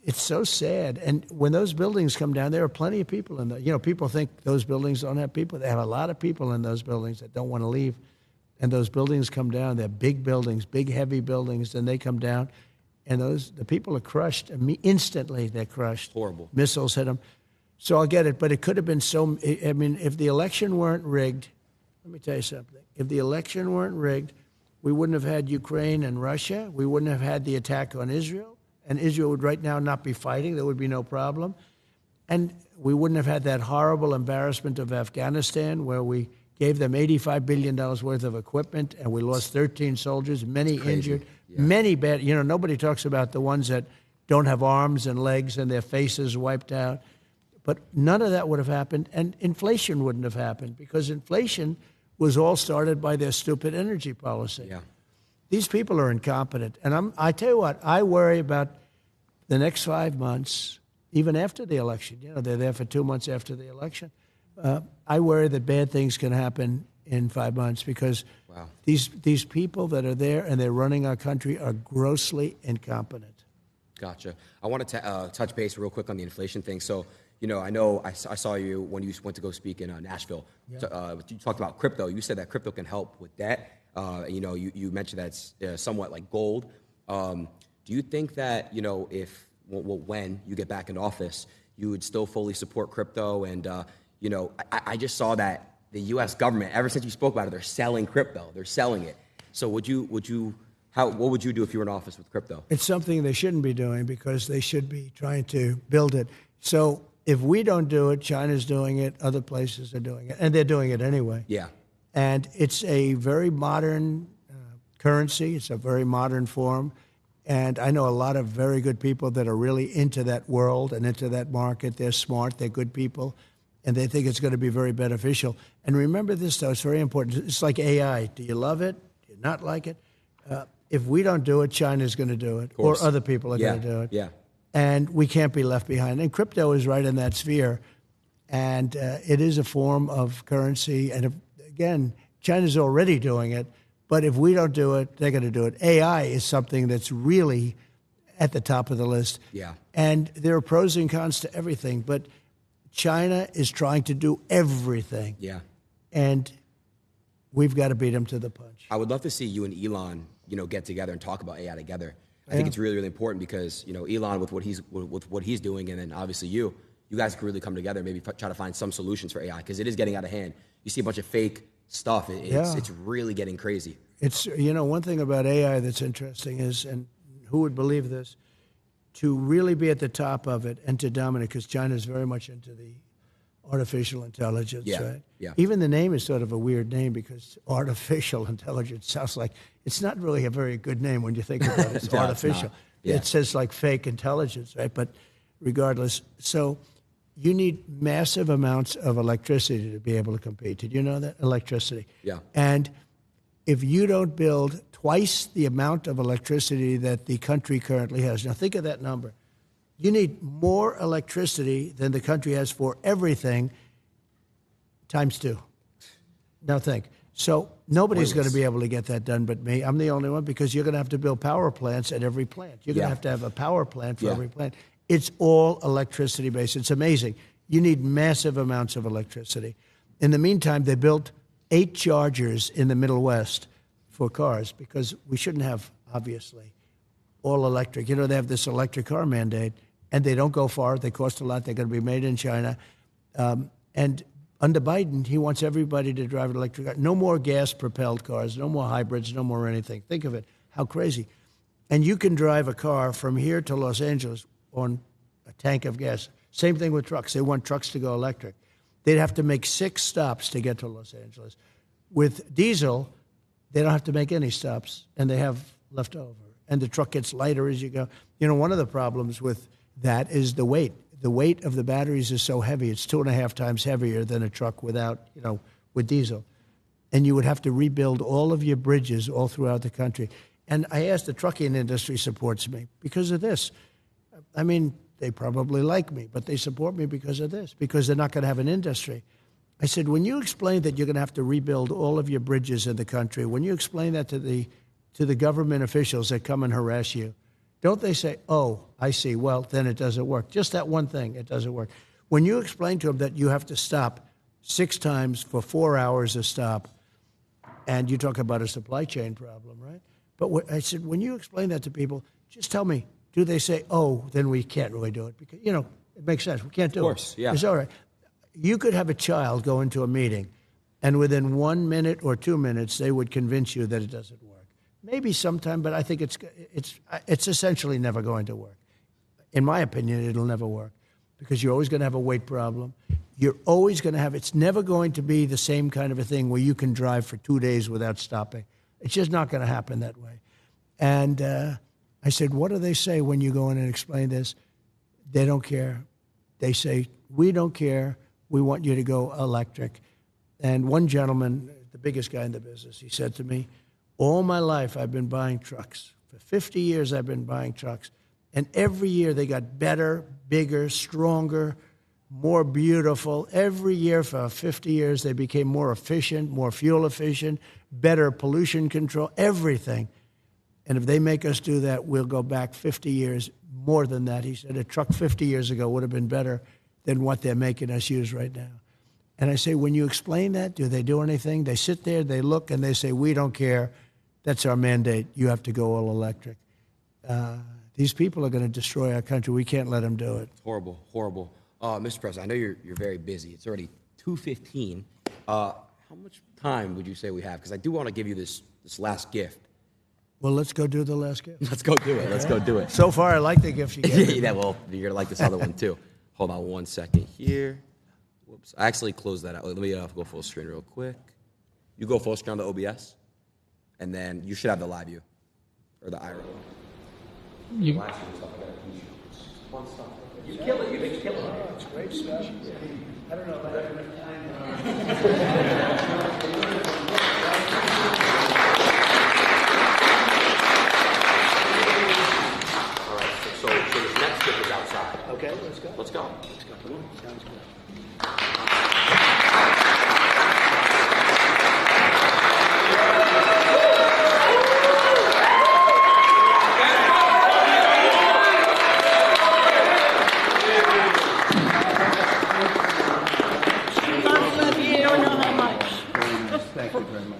Speaker 2: it's so sad. And when those buildings come down, there are plenty of people in there. People think those buildings don't have people. They have a lot of people in those buildings that don't want to leave. And those buildings come down. They're big buildings, big, heavy buildings, and they come down. And the people are crushed. Instantly, they're crushed.
Speaker 1: Horrible.
Speaker 2: Missiles hit them. So I'll get it. But it could have been if the election weren't rigged, let me tell you something. If the election weren't rigged, we wouldn't have had Ukraine and Russia. We wouldn't have had the attack on Israel. And Israel would right now not be fighting. There would be no problem. And we wouldn't have had that horrible embarrassment of Afghanistan, where we gave them $85 billion worth of equipment, and we lost 13 soldiers, many injured, many bad. Nobody talks about the ones that don't have arms and legs and their faces wiped out. But none of that would have happened, and inflation wouldn't have happened, because inflation was all started by their stupid energy policy. Yeah. These people are incompetent. And I tell you what, I worry about the next 5 months, even after the election. They're there for 2 months after the election. I worry that bad things can happen in 5 months, because these people that are there and they're running our country are grossly incompetent.
Speaker 1: Gotcha. I wanted to touch base real quick on the inflation thing. So, I know I saw you when you went to go speak in Nashville. Yeah. So, you talked about crypto. You said that crypto can help with that. You mentioned that it's somewhat like gold. Do you think that, when you get back in office, you would still fully support crypto? And, I just saw that the U.S. government, ever since you spoke about it, they're selling crypto. They're selling it. So what would you do if you were in office with crypto?
Speaker 2: It's something they shouldn't be doing, because they should be trying to build it. So if we don't do it, China's doing it, other places are doing it, and they're doing it anyway.
Speaker 1: Yeah.
Speaker 2: And it's a very modern currency. It's a very modern form. And I know a lot of very good people that are really into that world and into that market. They're smart. They're good people. And they think it's going to be very beneficial. And remember this, though. It's very important. It's like AI. Do you love it? Do you not like it? If we don't do it, China's going to do it. Or other people are going to do it.
Speaker 1: Yeah.
Speaker 2: And we can't be left behind. And crypto is right in that sphere. And it is a form of currency. And again, China's already doing it. But if we don't do it, they're going to do it. AI is something that's really at the top of the list.
Speaker 1: Yeah.
Speaker 2: And there are pros and cons to everything. But China is trying to do everything.
Speaker 1: Yeah.
Speaker 2: And we've got to beat them to the punch.
Speaker 1: I would love to see you and Elon, get together and talk about AI together. I think it's really, really important, because, Elon with what he's doing, and then obviously you guys could really come together and maybe try to find some solutions for AI, because it is getting out of hand. You see a bunch of fake stuff. It's really getting crazy.
Speaker 2: It's, one thing about AI that's interesting is, and who would believe this, to really be at the top of it and to dominate, because China is very much into the artificial intelligence, right?
Speaker 1: Yeah.
Speaker 2: Even the name is sort of a weird name, because artificial intelligence sounds like, it's not really a very good name when you think about it. It's
Speaker 1: No,
Speaker 2: artificial.
Speaker 1: it's not. Yeah.
Speaker 2: It says like fake intelligence, right? But regardless, so you need massive amounts of electricity to be able to compete. Did you know that? Electricity.
Speaker 1: Yeah.
Speaker 2: And if you don't build twice the amount of electricity that the country currently has, now think of that number. You need more electricity than the country has for everything times 2. Now think. So nobody's going to be able to get that done but me. I'm the only one, because you're going to have to build power plants at every plant. You're going to have a power plant for every plant. It's all electricity based. It's amazing. You need massive amounts of electricity. In the meantime, they built 8 chargers in the Middle West for cars, because we shouldn't have, obviously, all electric. You know, they have this electric car mandate, and they don't go far. They cost a lot. They're going to be made in China. And under Biden, he wants everybody to drive an electric car. No more gas-propelled cars, no more hybrids, no more anything. Think of it, how crazy. And you can drive a car from here to Los Angeles on a tank of gas. Same thing with trucks. They want trucks to go electric. They'd have to make 6 stops to get to Los Angeles. With diesel, they don't have to make any stops, and they have left over. And the truck gets lighter as you go. You know, one of the problems with that is the weight. The weight of the batteries is so heavy. It's 2.5 times heavier than a truck without, with diesel. And you would have to rebuild all of your bridges all throughout the country. And I asked, the trucking industry supports me because of this. I mean, they probably like me, but they support me because of this, because they're not going to have an industry. I said, when you explain that you're going to have to rebuild all of your bridges in the country, when you explain that to the government officials that come and harass you, don't they say, oh, I see, well, then it doesn't work. Just that one thing, it doesn't work. When you explain to them that you have to stop 6 times for 4 hours a stop, and you talk about a supply chain problem, right? But I said, when you explain that to people, just tell me, do they say, oh, then we can't really do it? Because, it makes sense. We can't do it.
Speaker 1: Of course, yeah.
Speaker 2: It's all right. You could have a child go into a meeting, and within 1 minute or 2 minutes, they would convince you that it doesn't work. Maybe sometime, but I think it's essentially never going to work. In my opinion, it'll never work, because you're always going to have a weight problem. You're always going to have, it's never going to be the same kind of a thing where you can drive for 2 days without stopping. It's just not going to happen that way. And I said, what do they say when you go in and explain this? They don't care. They say, we don't care. We want you to go electric. And one gentleman, the biggest guy in the business, he said to me, all my life I've been buying trucks. For 50 years I've been buying trucks. And every year they got better, bigger, stronger, more beautiful. Every year for 50 years they became more efficient, more fuel efficient, better pollution control, everything. And if they make us do that, we'll go back 50 years, more than that. He said a truck 50 years ago would have been better than what they're making us use right now. And I say, when you explain that, do they do anything? They sit there, they look, and they say, we don't care. That's our mandate. You have to go all electric. These people are going to destroy our country. We can't let them do it.
Speaker 1: Horrible, horrible. Mr. President, I know you're very busy. It's already 2:15. How much time would you say we have? Because I do want to give you this last gift.
Speaker 2: Well, let's go do the last gift.
Speaker 1: Let's go do it. Okay. Let's go do it.
Speaker 2: So far, I like the gift you gave me.
Speaker 1: Yeah, well, you're going to like this other one, too. Hold on 1 second here. Whoops. I actually closed that out. Let me go full screen real quick. You go full screen on the OBS, and then you should have the live view, or the IRL. You kill it. You've been killing it.
Speaker 2: It's great stuff. I don't know if I have enough time.
Speaker 1: All right, so this next gift is outside.
Speaker 2: Okay, let's go.
Speaker 1: Let's go.
Speaker 2: Come on. Sounds good.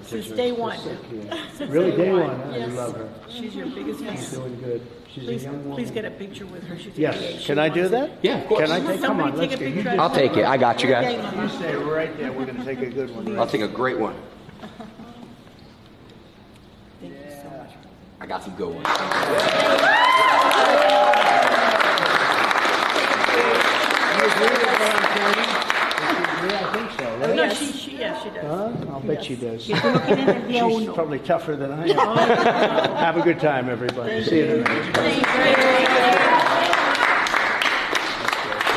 Speaker 3: Since day one.
Speaker 2: Really, day one, huh?
Speaker 3: Yes.
Speaker 2: You love her.
Speaker 3: She's your biggest fan.
Speaker 2: She's doing good. She's a young woman.
Speaker 3: Please get a picture with her. She's
Speaker 2: Yes. Can I do that?
Speaker 1: Yeah, of course.
Speaker 2: Can I take? Come on,
Speaker 3: Somebody
Speaker 2: let's
Speaker 3: take a
Speaker 2: go.
Speaker 3: picture.
Speaker 1: I'll take it. I got you guys.
Speaker 2: You stay right there. We're going to take a good one.
Speaker 1: I'll take a great one.
Speaker 3: Thank you so much.
Speaker 1: I got some good ones.
Speaker 2: I'll bet she does.
Speaker 3: Que tú lo quieres del día
Speaker 2: She's
Speaker 3: uno.
Speaker 2: probably tougher than I am. Have a good time, everybody. See you tonight.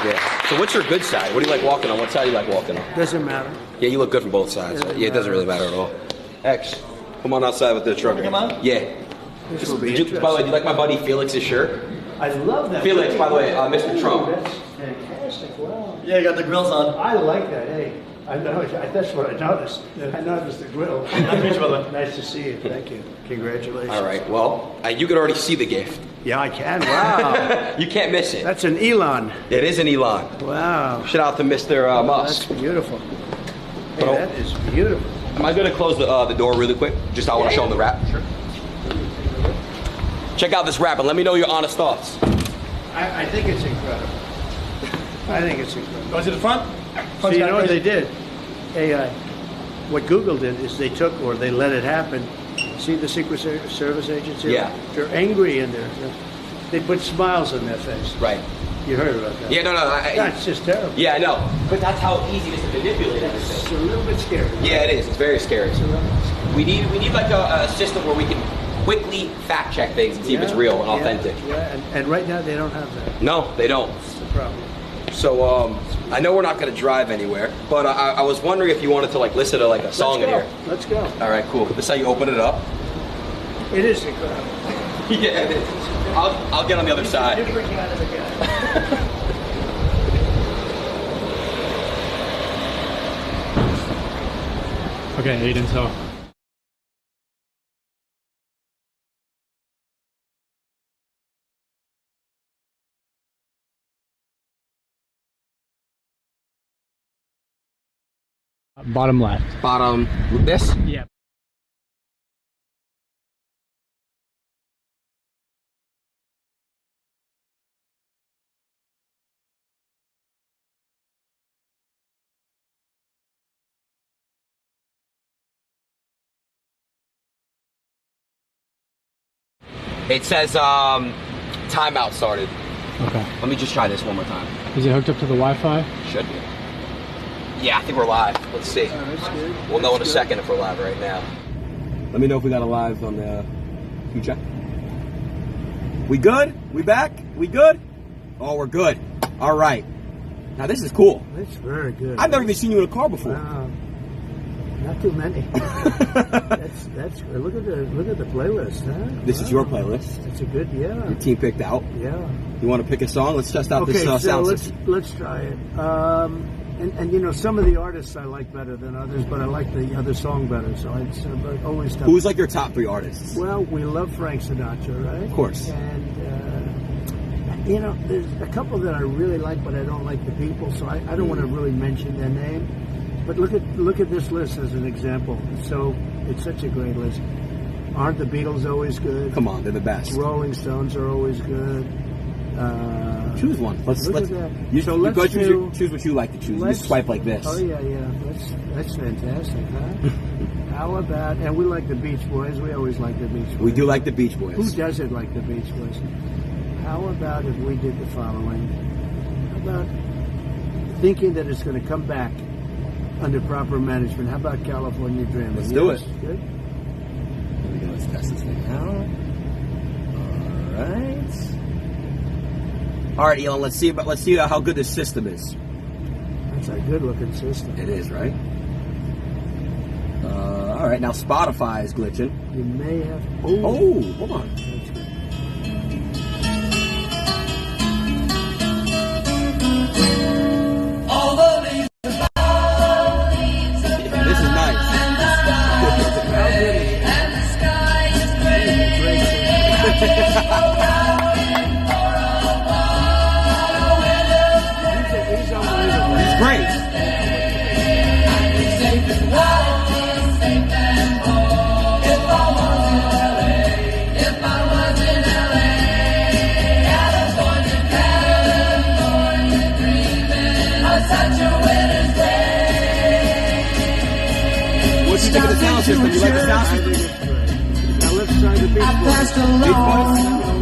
Speaker 1: Yeah. So what's your good side? What do you like walking on? What side do you like walking on?
Speaker 2: Doesn't matter.
Speaker 1: Yeah, you look good from both sides. Yeah, it doesn't really matter at all. X, come on outside with the truck.
Speaker 4: Come on?
Speaker 1: Yeah.
Speaker 2: This will be
Speaker 1: By
Speaker 2: interesting.
Speaker 1: the way, do you like my buddy Felix's shirt?
Speaker 2: I love that.
Speaker 1: Felix, by the way, Mr. Trump.
Speaker 2: That's fantastic. Wow.
Speaker 4: Yeah, you got the grills on.
Speaker 2: I like that. Hey, I know. That's what I noticed. I noticed the grill.
Speaker 4: Nice to meet you, brother.
Speaker 2: Nice to see you. Thank you. Congratulations.
Speaker 1: All right. Well, you can already see the gift.
Speaker 2: Yeah, I can. Wow.
Speaker 1: You can't miss it.
Speaker 2: That's an Elon.
Speaker 1: It is an Elon.
Speaker 2: Wow.
Speaker 1: Shout out to Mr.
Speaker 2: That's
Speaker 1: Musk.
Speaker 2: beautiful. Hey,
Speaker 1: Well,
Speaker 2: that is beautiful.
Speaker 1: Am I going to close the door really quick? Just I want to show them the wrap. Sure. Check out this wrap and let me know your honest thoughts.
Speaker 2: I think it's incredible. I think it's incredible.
Speaker 4: Go to the front.
Speaker 2: So you know what they did? AI. What Google did is they took, or they let it happen. See the Secret Service agents here?
Speaker 1: Yeah.
Speaker 2: They're angry in there. They put smiles on their face.
Speaker 1: Right.
Speaker 2: You heard about that?
Speaker 1: Yeah, no.
Speaker 2: That's just terrible.
Speaker 1: Yeah, I know. But that's how easy it is to manipulate everything.
Speaker 2: It's a little bit scary.
Speaker 1: Yeah, it is. It's very scary. We need like a system where we can quickly fact check things and see if it's real and authentic.
Speaker 2: Yeah, and right now they don't have that.
Speaker 1: No, they don't.
Speaker 2: That's the problem.
Speaker 1: So I know we're not going to drive anywhere, but I was wondering if you wanted to like listen to like a song in here.
Speaker 2: Let's go.
Speaker 1: All right, cool. This is how you open it up.
Speaker 2: It is incredible.
Speaker 1: Yeah, it is. I'll get on the other side.
Speaker 2: Different kind of a guy.
Speaker 5: Okay, Adin, so bottom left.
Speaker 1: Bottom. This?
Speaker 5: Yeah.
Speaker 1: It says timeout started.
Speaker 5: Okay.
Speaker 1: Let me just try this one more time.
Speaker 5: Is it hooked up to the Wi-Fi?
Speaker 1: Should be. Yeah, I think we're live. Let's see.
Speaker 2: That's good.
Speaker 1: We'll know in a second if we're live right now. Let me know if we got a live on the... Can you check? We good? We back? We good? Oh, we're good. All right. Now this is cool.
Speaker 2: That's very good.
Speaker 1: I've never even seen you in a car before.
Speaker 2: Not too many. that's look at the playlist, huh?
Speaker 1: This is your playlist.
Speaker 2: It's a good, yeah.
Speaker 1: Your team picked out.
Speaker 2: Yeah.
Speaker 1: You want to pick a song? Let's test out this
Speaker 2: so
Speaker 1: sound
Speaker 2: let's
Speaker 1: system.
Speaker 2: let's try it. And you know, some of the artists I like better than others, but I like the other song better. So it's always tough.
Speaker 1: Who's like your top 3 artists?
Speaker 2: Well, we love Frank Sinatra, right?
Speaker 1: Of course.
Speaker 2: And you know, there's a couple that I really like, but I don't like the people, so I don't want to really mention their name. But look at this list as an example. So it's such a great list. Aren't the Beatles always good?
Speaker 1: Come on, they're the best.
Speaker 2: Rolling Stones are always good.
Speaker 1: Choose one. Let's
Speaker 2: look
Speaker 1: let's.
Speaker 2: at that.
Speaker 1: You,
Speaker 2: So
Speaker 1: you
Speaker 2: let's
Speaker 1: go
Speaker 2: do-
Speaker 1: choose what you like to choose. You
Speaker 2: let's-
Speaker 1: swipe like this.
Speaker 2: Oh yeah. That's fantastic, huh? How about, and we like the Beach Boys. We always like the Beach Boys.
Speaker 1: We do like the Beach Boys.
Speaker 2: Who doesn't like the Beach Boys? How about if we did the following? How about thinking that it's going to come back under proper management? How about California Dreaming?
Speaker 1: Let's do it.
Speaker 2: Good.
Speaker 1: Here we go. Let's test this thing out. All right, Elon. Let's see how good this system is.
Speaker 2: That's a good-looking system.
Speaker 1: It is, right? All right. Now Spotify is glitching.
Speaker 2: You may have.
Speaker 1: Oh, hold on.
Speaker 2: That's good.
Speaker 1: This is nice. It's great. What you think of the sound system? You like the sound
Speaker 2: I
Speaker 1: system?
Speaker 2: think it's great. Now let's try the Beach Boys.
Speaker 1: Beach Boys?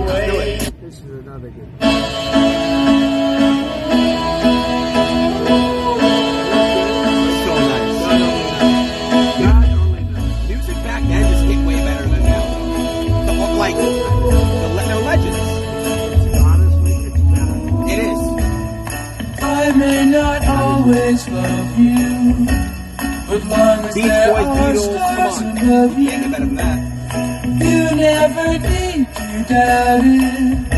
Speaker 1: Let's do it.
Speaker 2: This is another good.
Speaker 1: So nice.
Speaker 4: always love you. But long as there are stars above you, you never need to doubt it.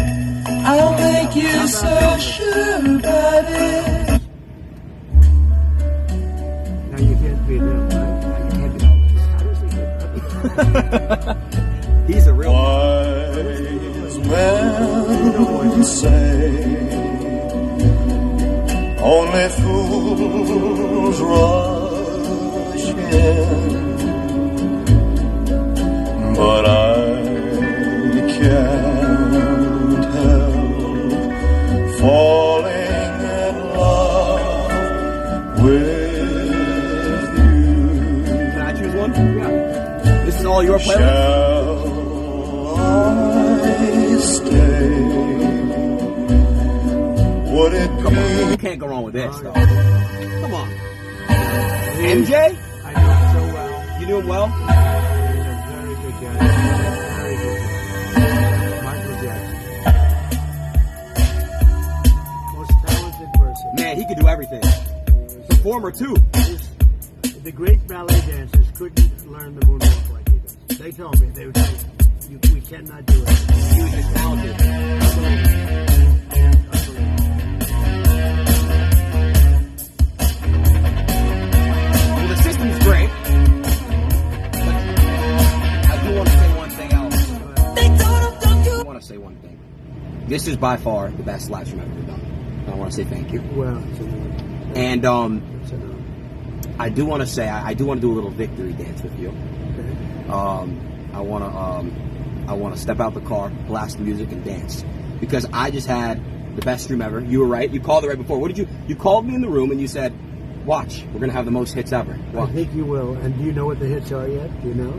Speaker 4: I'll make you so sure about it.
Speaker 2: Now you can't be them, right? You can't be them.
Speaker 1: He's a real
Speaker 4: Wise men say only fools rush in, but I can't help falling in love with you.
Speaker 1: Can I choose one? Yeah. This is all your playlist?
Speaker 4: Shall I stay? Would it be?
Speaker 1: Come on, you can't go wrong with this, though. Come on. MJ?
Speaker 2: I know him so well.
Speaker 1: You knew him well?
Speaker 2: He's a very good guy. Very good guy. Michael Jackson. Most talented person.
Speaker 1: Man, he could do everything. Performer, too.
Speaker 2: The great ballet dancers couldn't learn the moonwalk like he does. They told me, they would say, we cannot do it.
Speaker 1: He was just talented. Well, the system's great. But I do want to say one thing else. I want to say one thing. This is by far the best live stream I've ever done. I want to say thank you.
Speaker 2: Well, it's
Speaker 1: And
Speaker 2: it's an
Speaker 1: I do want to say I do want to do a little victory dance with you.
Speaker 2: honor.
Speaker 1: I want to step out the car, blast the music, and dance because I just had the best stream ever. You were right. You called it right before. What did you? You called me in the room and you said, "Watch, we're gonna have the most hits ever." Watch.
Speaker 2: I think you will. And do you know what the hits are yet? Do you know?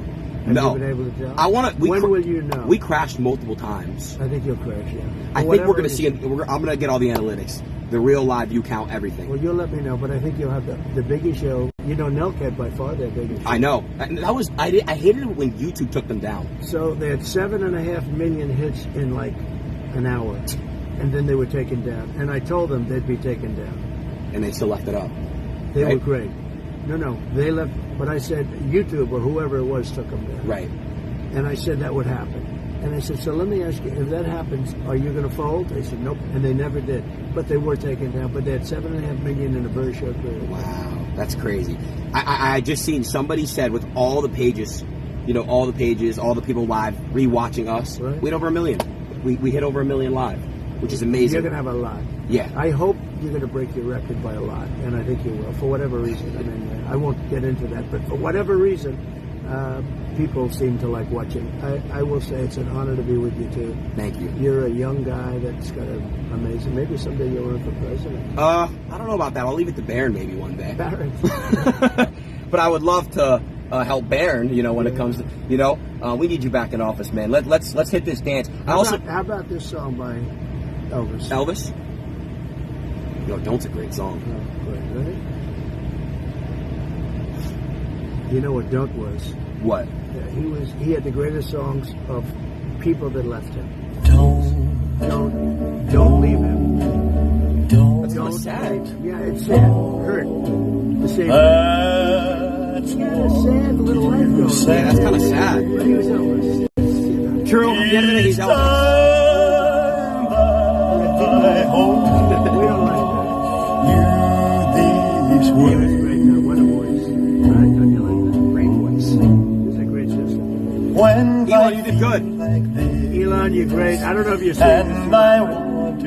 Speaker 2: Have
Speaker 1: No.
Speaker 2: you been able to tell?
Speaker 1: I want to.
Speaker 2: When will you know?
Speaker 1: We crashed multiple times.
Speaker 2: I think you'll crash, yeah.
Speaker 1: I
Speaker 2: For
Speaker 1: think we're
Speaker 2: whatever
Speaker 1: gonna see.
Speaker 2: reason.
Speaker 1: I'm gonna get all the analytics, the real live view count, everything.
Speaker 2: Well, you'll let me know, but I think you'll have the biggest show. You know, Nelk had by far their biggest show.
Speaker 1: I know. And that was. I hated it when YouTube took them down.
Speaker 2: So they had 7.5 million hits in like an hour, and then they were taken down. And I told them they'd be taken down.
Speaker 1: And they still left it up.
Speaker 2: They
Speaker 1: Right.
Speaker 2: were great. No, they left. But I said YouTube or whoever it was took them down.
Speaker 1: Right.
Speaker 2: And I said that would happen. And I said, so let me ask you, if that happens, are you going to fold? They said, nope. And they never did. But they were taken down. But they had 7.5 million in a very short period.
Speaker 1: Wow, that's crazy. I just seen somebody said with all the pages, all the pages, all the people live rewatching us,
Speaker 2: Right.
Speaker 1: we hit over 1 million. We hit over 1 million live, which is amazing.
Speaker 2: You're going to have a lot.
Speaker 1: Yeah.
Speaker 2: I hope you're going to break your record by a lot. And I think you will, for whatever reason. I mean, I won't get into that. But for whatever reason, people seem to like watching. I will say it's an honor to be with you, too.
Speaker 1: Thank you.
Speaker 2: You're a young guy that's got an amazing... Maybe someday you'll run for president.
Speaker 1: I don't know about that. I'll leave it to Barron maybe one day.
Speaker 2: Barron.
Speaker 1: But I would love to help Barron, when it comes to, we need you back in office, man. Let's hit this dance.
Speaker 2: How about this song by Elvis?
Speaker 1: Elvis? Don't's a great song.
Speaker 2: Oh, great. Ready? You know what Don't was?
Speaker 1: What?
Speaker 2: Yeah, he had the greatest songs of people that left him. Don't leave him.
Speaker 1: That's kind of sad.
Speaker 2: Yeah, it's sad. Hurt. The same. He had a sad little life going.
Speaker 1: Yeah, that's kind of sad.
Speaker 2: But he was Elvis.
Speaker 1: True. At the end of the day, he's Elvis.
Speaker 2: We don't like that. He was great. What a voice. Right? Don't you like that?
Speaker 1: Great voice.
Speaker 2: He's a great sister.
Speaker 1: Elon, you did good.
Speaker 2: Elon, you're great. I don't know if you're saying this,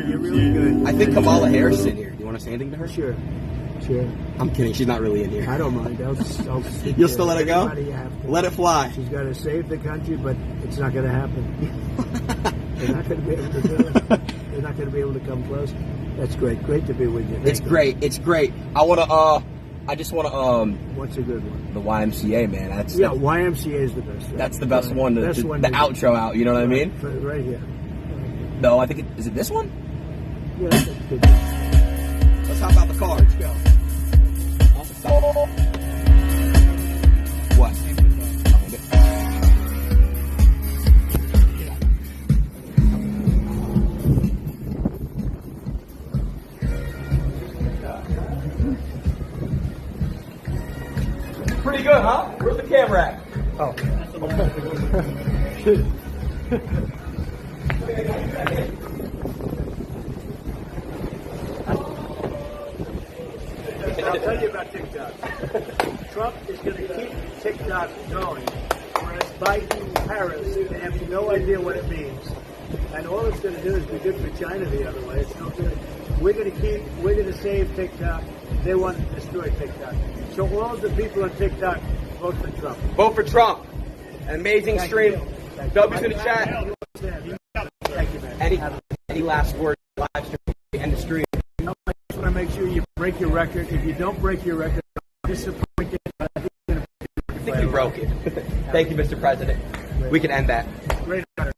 Speaker 2: you're really good.
Speaker 1: I think Kamala Harris is in here. Do you want to say anything to her?
Speaker 2: Sure.
Speaker 1: I'm kidding. She's not really in here.
Speaker 2: I don't mind. I'll
Speaker 1: You'll still let her go?
Speaker 2: Anybody you have to.
Speaker 1: Let it fly.
Speaker 2: She's got to save the country, but it's not going to happen. They're not going to be able to do it. They're not going to be able to come close. That's great. Great to be with you.
Speaker 1: It's great. It's great. I just want to,
Speaker 2: What's a good one?
Speaker 1: the YMCA, man. That's
Speaker 2: YMCA is the best. Right?
Speaker 1: That's the best one. The
Speaker 2: Best one
Speaker 1: the
Speaker 2: to-
Speaker 1: outro out. You know what I mean?
Speaker 2: Right here.
Speaker 1: No, I think is it this one?
Speaker 2: Yeah, that's good.
Speaker 1: Let's hop out the car. Let's go. What? pretty good, huh? Where's the camera at?
Speaker 2: Oh.
Speaker 6: I'll tell you about TikTok. Trump is going to keep TikTok going, whereas Biden and Harris, they have no idea what it means. And all it's going to do is be good for China the other way. It's no good. We're going to save TikTok. They want to destroy TikTok. So all of the people on TikTok, vote for Trump.
Speaker 1: Vote for Trump. An amazing stream. W's in the chat.
Speaker 6: Thank you, man.
Speaker 1: Any last words? Live stream. End the stream.
Speaker 6: I just want to make sure you break your record. If you don't break your record, I'm disappointed. I
Speaker 1: think you broke it. Thank you, Mr. President. We can end that.
Speaker 6: Great honor.